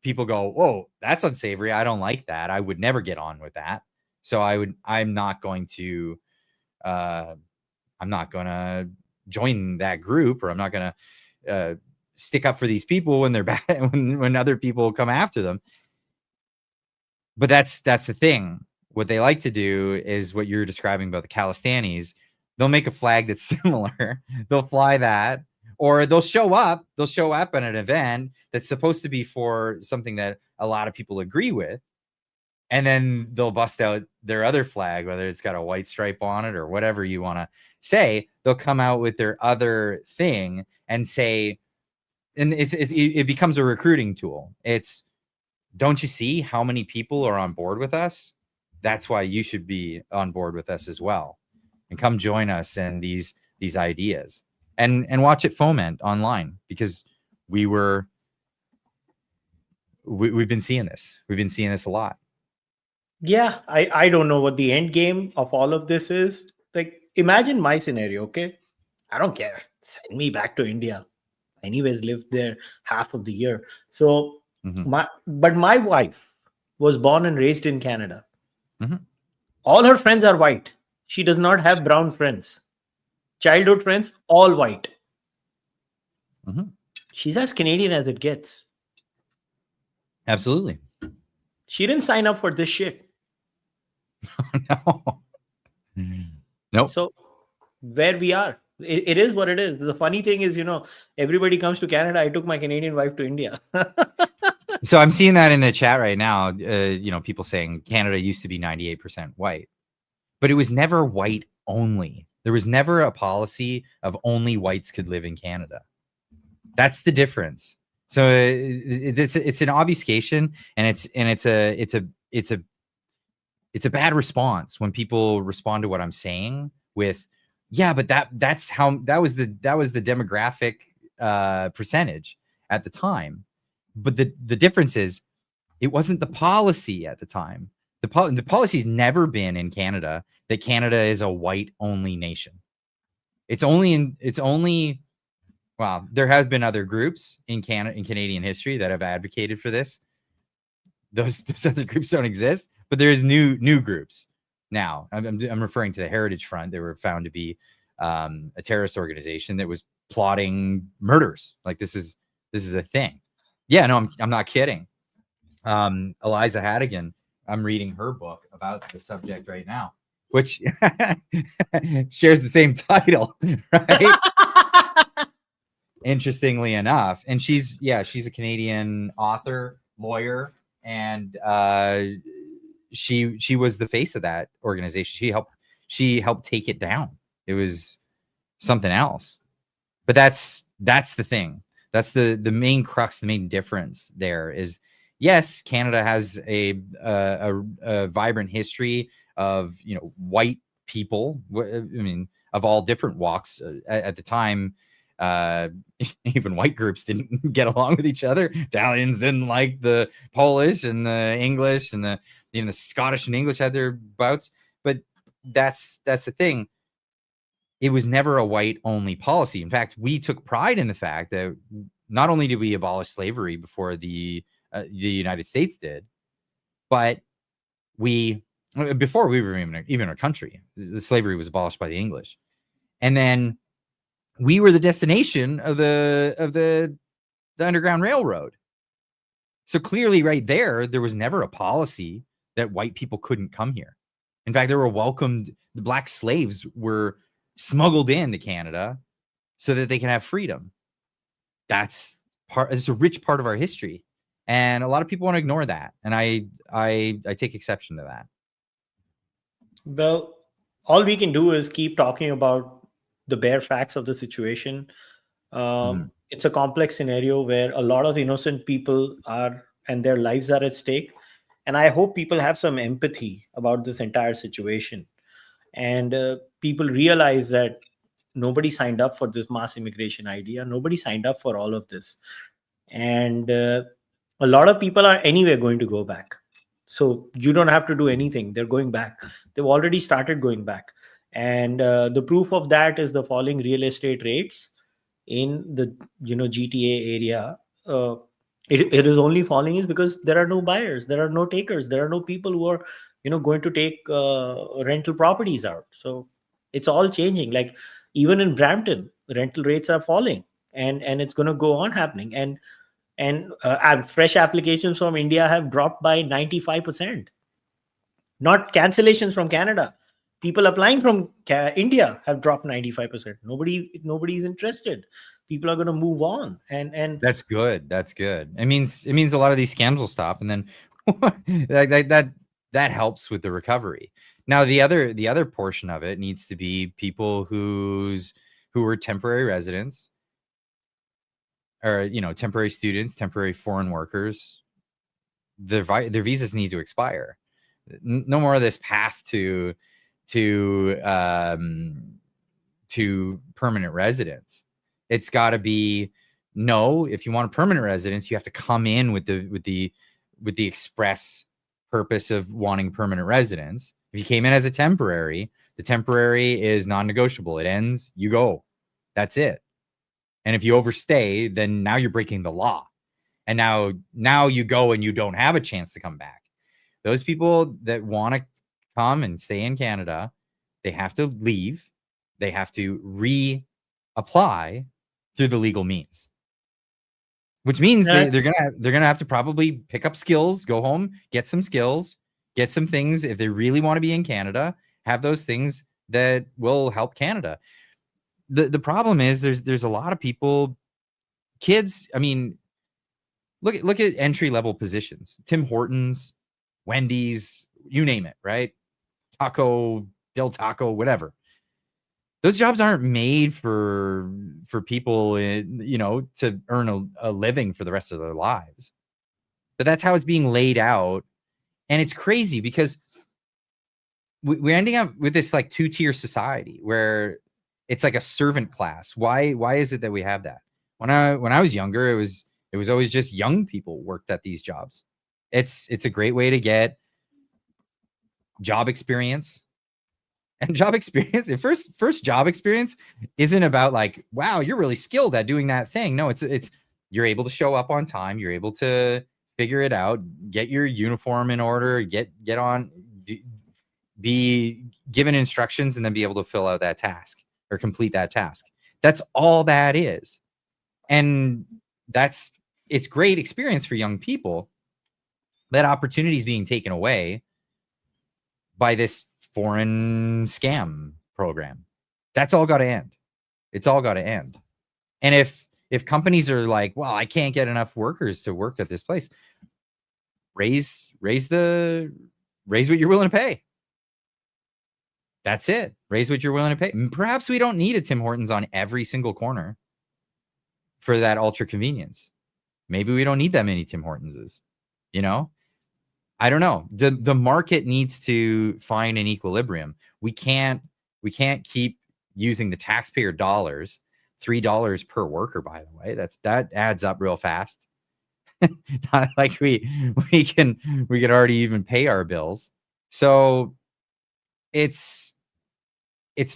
people go, whoa, that's unsavory. I don't like that. I would never get on with that. So I'm not going to join that group, or I'm not going to stick up for these people when they're bad, when other people come after them. But that's the thing. What they like to do is what you're describing about the Khalistanis. They'll make a flag that's similar. They'll fly that, or they'll show up at an event that's supposed to be for something that a lot of people agree with. And then they'll bust out their other flag, whether it's got a white stripe on it or whatever you want to say. They'll come out with their other thing and say, and it becomes a recruiting tool. It's, don't you see how many people are on board with us? That's why you should be on board with us as well, and come join us in these ideas, and watch it foment online, because we've been seeing this. We've been seeing this a lot. Yeah, I don't know what the end game of all of this is. Like, imagine my scenario, okay? I don't care. Send me back to India. Anyways, lived there half of the year. So, my wife was born and raised in Canada. All her friends are white. She does not have brown friends. Childhood friends, all white. She's as Canadian as it gets. Absolutely. She didn't sign up for this shit. No. Nope. So where we are, it is what it is. The funny thing is, everybody comes to Canada. I took my Canadian wife to India. So I'm seeing that in the chat right now. People saying Canada used to be 98% white, but it was never white only. There was never a policy of only whites could live in Canada. That's the difference. So it's an obfuscation, and it's a bad response when people respond to what I'm saying with, yeah, but that was the demographic percentage at the time. But the difference is, it wasn't the policy at the time. The policy's never been in Canada that Canada is a white only nation. Well, there have been other groups in Canadian history that have advocated for this. Those other groups don't exist, but there's new groups now. I'm referring to the Heritage Front. They were found to be a terrorist organization that was plotting murders. Like, this is a thing. Yeah, no, I'm not kidding. Eliza Haddigan, I'm reading her book about the subject right now, which shares the same title, right? Interestingly enough. And she's a Canadian author, lawyer, and she was the face of that organization. She helped take it down. It was something else. But that's the thing. That's the main crux, the main difference there is, yes, Canada has a vibrant history of, white people. I mean, of all different walks. At the time, even white groups didn't get along with each other. Italians didn't like the Polish, and the English, and the Scottish and English had their bouts. But that's the thing. It was never a white only policy. In fact, we took pride in the fact that not only did we abolish slavery before the United States did, but before we were even a country, the slavery was abolished by the English, and then we were the destination of the Underground Railroad. So clearly, right there was never a policy that white people couldn't come here. In fact, they were welcomed. The black slaves were smuggled into Canada so that they can have freedom. It's a rich part of our history, and a lot of people want to ignore that, and I take exception to that. Well, all we can do is keep talking about the bare facts of the situation. It's a complex scenario where a lot of innocent people are, and their lives are at stake. And I hope people have some empathy about this entire situation. and people realize that nobody signed up for this mass immigration idea. Nobody signed up for all of this, and a lot of people are anyway going to go back. So you don't have to do anything. They're going back. They've already started going back, and the proof of that is the falling real estate rates in the GTA area. Uh, it is only falling is because there are no buyers, there are no takers, there are no people who are going to take rental properties out. So it's all changing. Like even in Brampton, rental rates are falling, and it's going to go on happening. And fresh applications from India have dropped by 95%. Not cancellations from Canada. People applying from India have dropped 95%. Nobody is interested. People are going to move on, and That's good. That's good. It means a lot of these scams will stop, and then that helps with the recovery. Now the other portion of it needs to be people who are temporary residents, or temporary students, temporary foreign workers. Their visas need to expire. No more of this path to permanent residence. It's got to be, no, if you want a permanent residence, you have to come in with the express purpose of wanting permanent residence. If you came in as a temporary, the temporary is non-negotiable. It ends, you go. That's it. And if you overstay, then now you're breaking the law. And now you go and you don't have a chance to come back. Those people that want to come and stay in Canada, they have to leave. They have to reapply through the legal means, which means they're gonna have to probably pick up skills, go home, get some skills, get some things. If they really want to be in Canada, have those things that will help Canada. The problem is there's a lot of people, kids. I mean, look at entry level positions: Tim Hortons, Wendy's, you name it, right? Taco, Del Taco, whatever. Those jobs aren't made for people, to earn a living for the rest of their lives. But that's how it's being laid out. And it's crazy because we're ending up with this like two-tier society where it's like a servant class. Why is it that we have that? When I was younger, it was always just young people worked at these jobs. It's a great way to get job experience. And job experience, first job experience isn't about like, wow, you're really skilled at doing that thing. No, it's you're able to show up on time, you're able to figure it out, get your uniform in order, get on, be given instructions, and then be able to fill out that task or complete that task. That's all that is. And it's great experience for young people. That opportunity is being taken away by this foreign scam program. That's all got to end. It's all got to end. And if companies are like, well, I can't get enough workers to work at this place, raise what you're willing to pay. That's it. Raise what you're willing to pay. Perhaps we don't need a Tim Hortons on every single corner for that ultra convenience. Maybe we don't need that many Tim Hortonses, I don't know. The market needs to find an equilibrium. We can't keep using the taxpayer dollars, $3 per worker, by the way. That adds up real fast. Not like we can already even pay our bills. So it's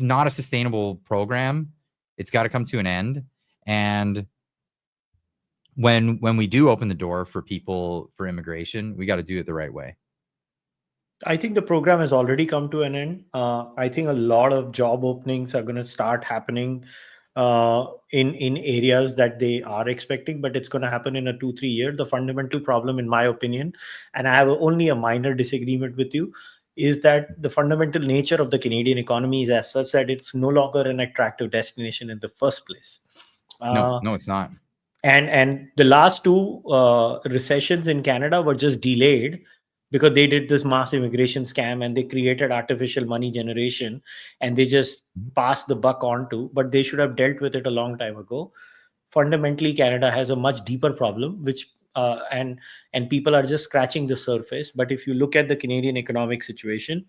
not a sustainable program. It's got to come to an end. And when we do open the door for people for immigration, we got to do it the right way. I think the program has already come to an end. I think a lot of job openings are going to start happening in areas that they are expecting, but it's going to happen in a 2-3 year. The fundamental problem, in my opinion, and I have only a minor disagreement with you, is that the fundamental nature of the Canadian economy is as such that it's no longer an attractive destination in the first place. No, it's not. And the last two recessions in Canada were just delayed because they did this mass immigration scam and they created artificial money generation, and they just passed the buck on to, but they should have dealt with it a long time ago. Fundamentally, Canada has a much deeper problem, which and people are just scratching the surface. But if you look at the Canadian economic situation,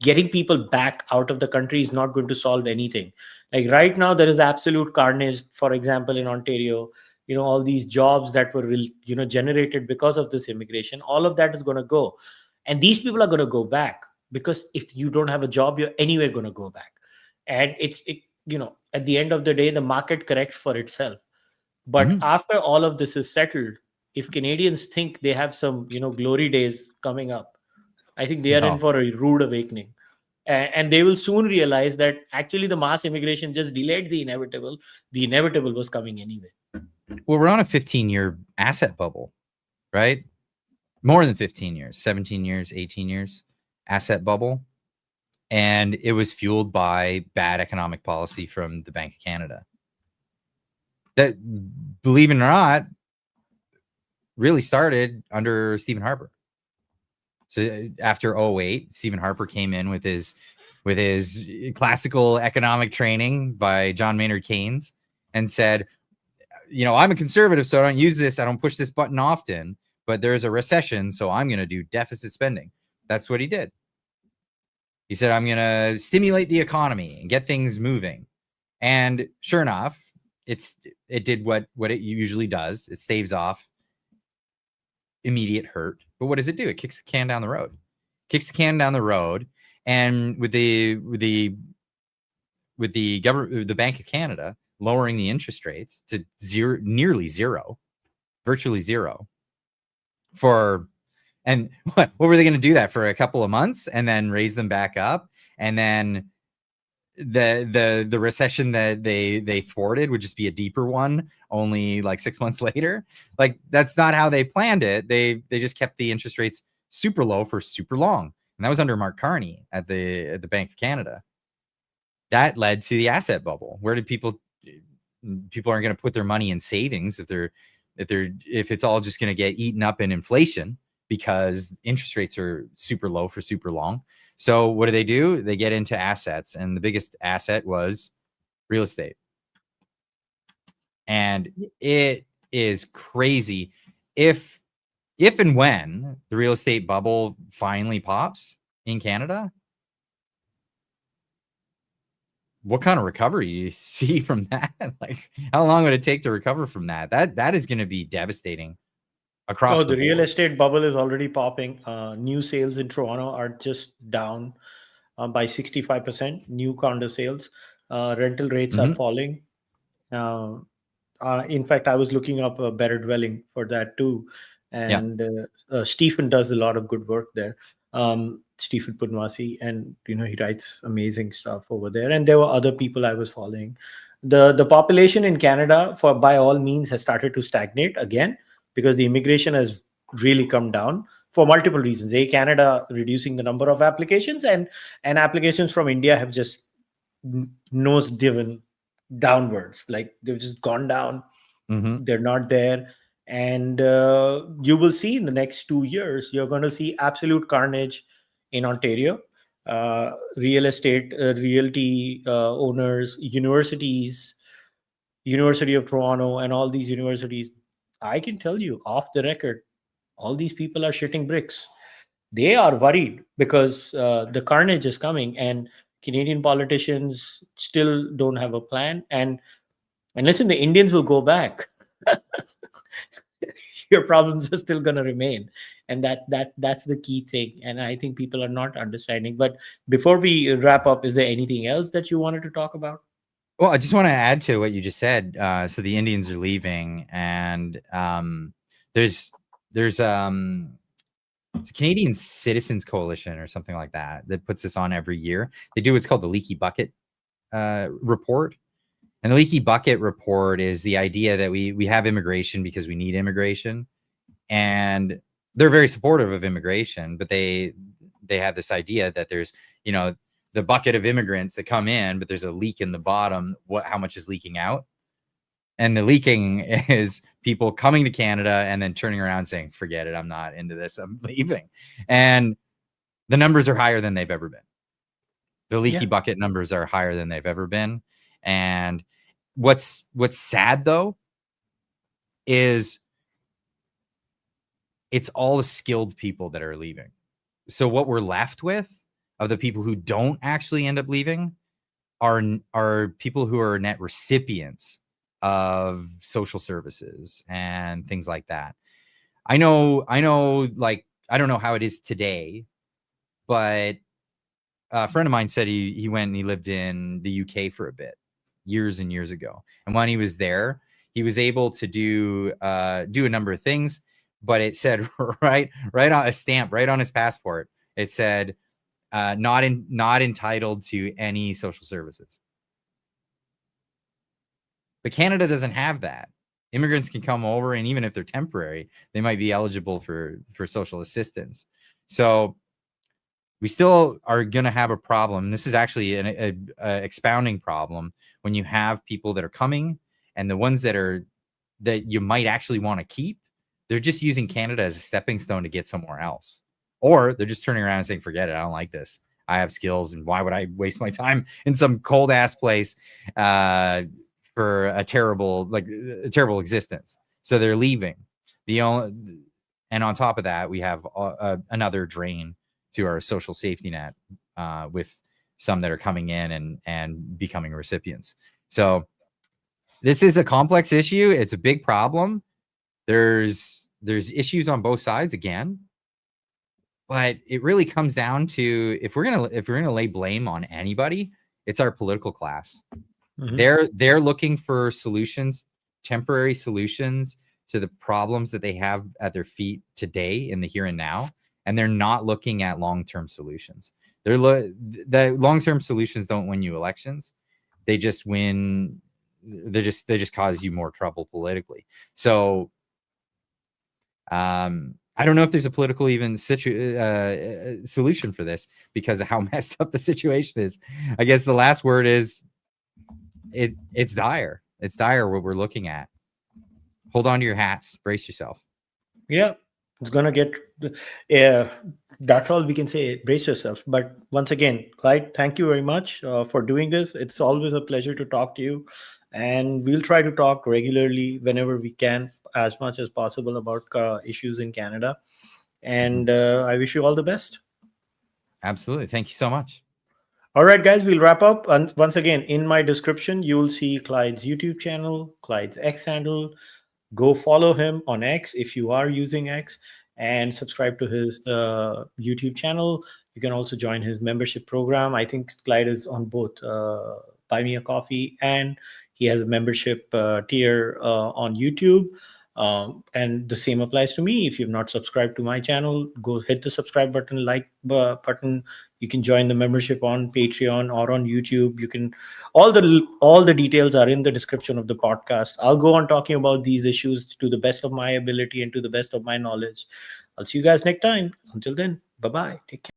getting people back out of the country is not going to solve anything. Like right now, there is absolute carnage. For example, in Ontario, all these jobs that were generated because of this immigration, all of that is going to go, and these people are going to go back, because if you don't have a job, you're anyway going to go back. And at the end of the day, the market corrects for itself. But after all of this is settled, if Canadians think they have some glory days coming up, I think they are in No. for a rude awakening. And they will soon realize that actually the mass immigration just delayed the inevitable. The inevitable was coming anyway. Well, we're on a 15-year asset bubble, right? More than 15 years, 17 years, 18 years asset bubble. And it was fueled by bad economic policy from the Bank of Canada. That, believe it or not, really started under Stephen Harper. So after 2008, Stephen Harper came in with his classical economic training by John Maynard Keynes and said, I'm a conservative, so I don't use this. I don't push this button often, but there's a recession, so I'm going to do deficit spending. That's what he did. He said, I'm going to stimulate the economy and get things moving. And sure enough, it did what it usually does. It staves off immediate hurt. But what does it do? It kicks the can down the road. And with the government, the Bank of Canada lowering the interest rates to nearly zero, virtually zero, and what were they going to do that for a couple of months and then raise them back up? And then the recession that they thwarted would just be a deeper one, only like 6 months later. Like, that's not how they planned it. They just kept the interest rates super low for super long. And that was under Mark Carney at the Bank of Canada. That led to the asset bubble. Where did people aren't going to put their money in savings if it's all just going to get eaten up in inflation, because interest rates are super low for super long. So what do? They get into assets, and the biggest asset was real estate. And it is crazy. If and when the real estate bubble finally pops in Canada, what kind of recovery do you see from that? Like, how long would it take to recover from that? That is going to be devastating across the real board. estate bubble is already popping. New sales in Toronto are just down by 65%. New condo sales, rental rates are falling. In fact, I was looking up a better dwelling for that too, and Stephen does a lot of good work there. Stephen Punwasi, and he writes amazing stuff over there. And there were other people I was following. The population in Canada, by all means, has started to stagnate again, because the immigration has really come down for multiple reasons. Canada reducing the number of applications, and applications from India have just nose driven downwards. Like, they've just gone down. They're not there. And you will see in the next 2 years, you're going to see absolute carnage in Ontario. Real estate, realty owners, universities, University of Toronto, and all these universities, I can tell you off the record, all these people are shitting bricks. They are worried because the carnage is coming, and Canadian politicians still don't have a plan. And listen, the Indians will go back. Your problems are still going to remain, and that's the key thing. And I think people are not understanding. But before we wrap up, is there anything else that you wanted to talk about? Well, I just want to add to what you just said. So the Indians are leaving, and there's it's a Canadian Citizens Coalition or something like that puts this on every year. They do what's called the Leaky Bucket report. And the Leaky Bucket report is the idea that we have immigration because we need immigration. And they're very supportive of immigration, but they have this idea that there's, the bucket of immigrants that come in, but there's a leak in the bottom. How much is leaking out? And the leaking is people coming to Canada and then turning around saying, forget it, I'm not into this, I'm leaving. And the numbers are higher than they've ever been. The leaky bucket numbers are higher than they've ever been. And what's sad, though, is it's all the skilled people that are leaving. So what we're left with of the people who don't actually end up leaving are people who are net recipients of social services and things like that. I know, like, I don't know how it is today, but a friend of mine said he went and he lived in the UK for a bit, years and years ago. And when he was there, he was able to do a number of things, but it said right on a stamp, right on his passport, it said not entitled to any social services. But Canada doesn't have that. Immigrants can come over, and even if they're temporary, they might be eligible for social assistance. So we still are going to have a problem. This is actually an expounding problem when you have people that are coming, and the ones that you might actually want to keep, they're just using Canada as a stepping stone to get somewhere else. Or they're just turning around and saying, forget it, I don't like this. I have skills, and why would I waste my time in some cold ass place for a terrible existence? So they're leaving. And on top of that, we have another drain to our social safety net with some that are coming in and becoming recipients. So this is a complex issue. It's a big problem. There's issues on both sides again, but it really comes down to, if we're gonna lay blame on anybody, it's our political class. Mm-hmm. They're looking for solutions, temporary solutions to the problems that they have at their feet today in the here and now, and they're not looking at long-term solutions. The long-term solutions don't win you elections. They just win. They just cause you more trouble politically. So I don't know if there's a political even solution for this, because of how messed up the situation is. I guess the last word is it's dire. It's dire what we're looking at. Hold on to your hats. Brace yourself. Yeah, it's gonna get. That's all we can say. Brace yourself. But once again, Clyde, thank you very much for doing this. It's always a pleasure to talk to you, and we'll try to talk regularly whenever we can, as much as possible, about issues in Canada. And I wish you all the best. Absolutely. Thank you so much. All right, guys, we'll wrap up. And once again, in my description, you will see Clyde's YouTube channel, Clyde's X handle. Go follow him on X if you are using X, and subscribe to his YouTube channel. You can also join his membership program. I think Clyde is on both Buy Me a Coffee, and he has a membership tier on YouTube. And the same applies to me. If you've not subscribed to my channel, go hit the subscribe button, like button. You can join the membership on Patreon or on YouTube. You can, all the details are in the description of the podcast. I'll go on talking about these issues to the best of my ability and to the best of my knowledge. I'll see you guys next time. Until then, bye-bye. Take care.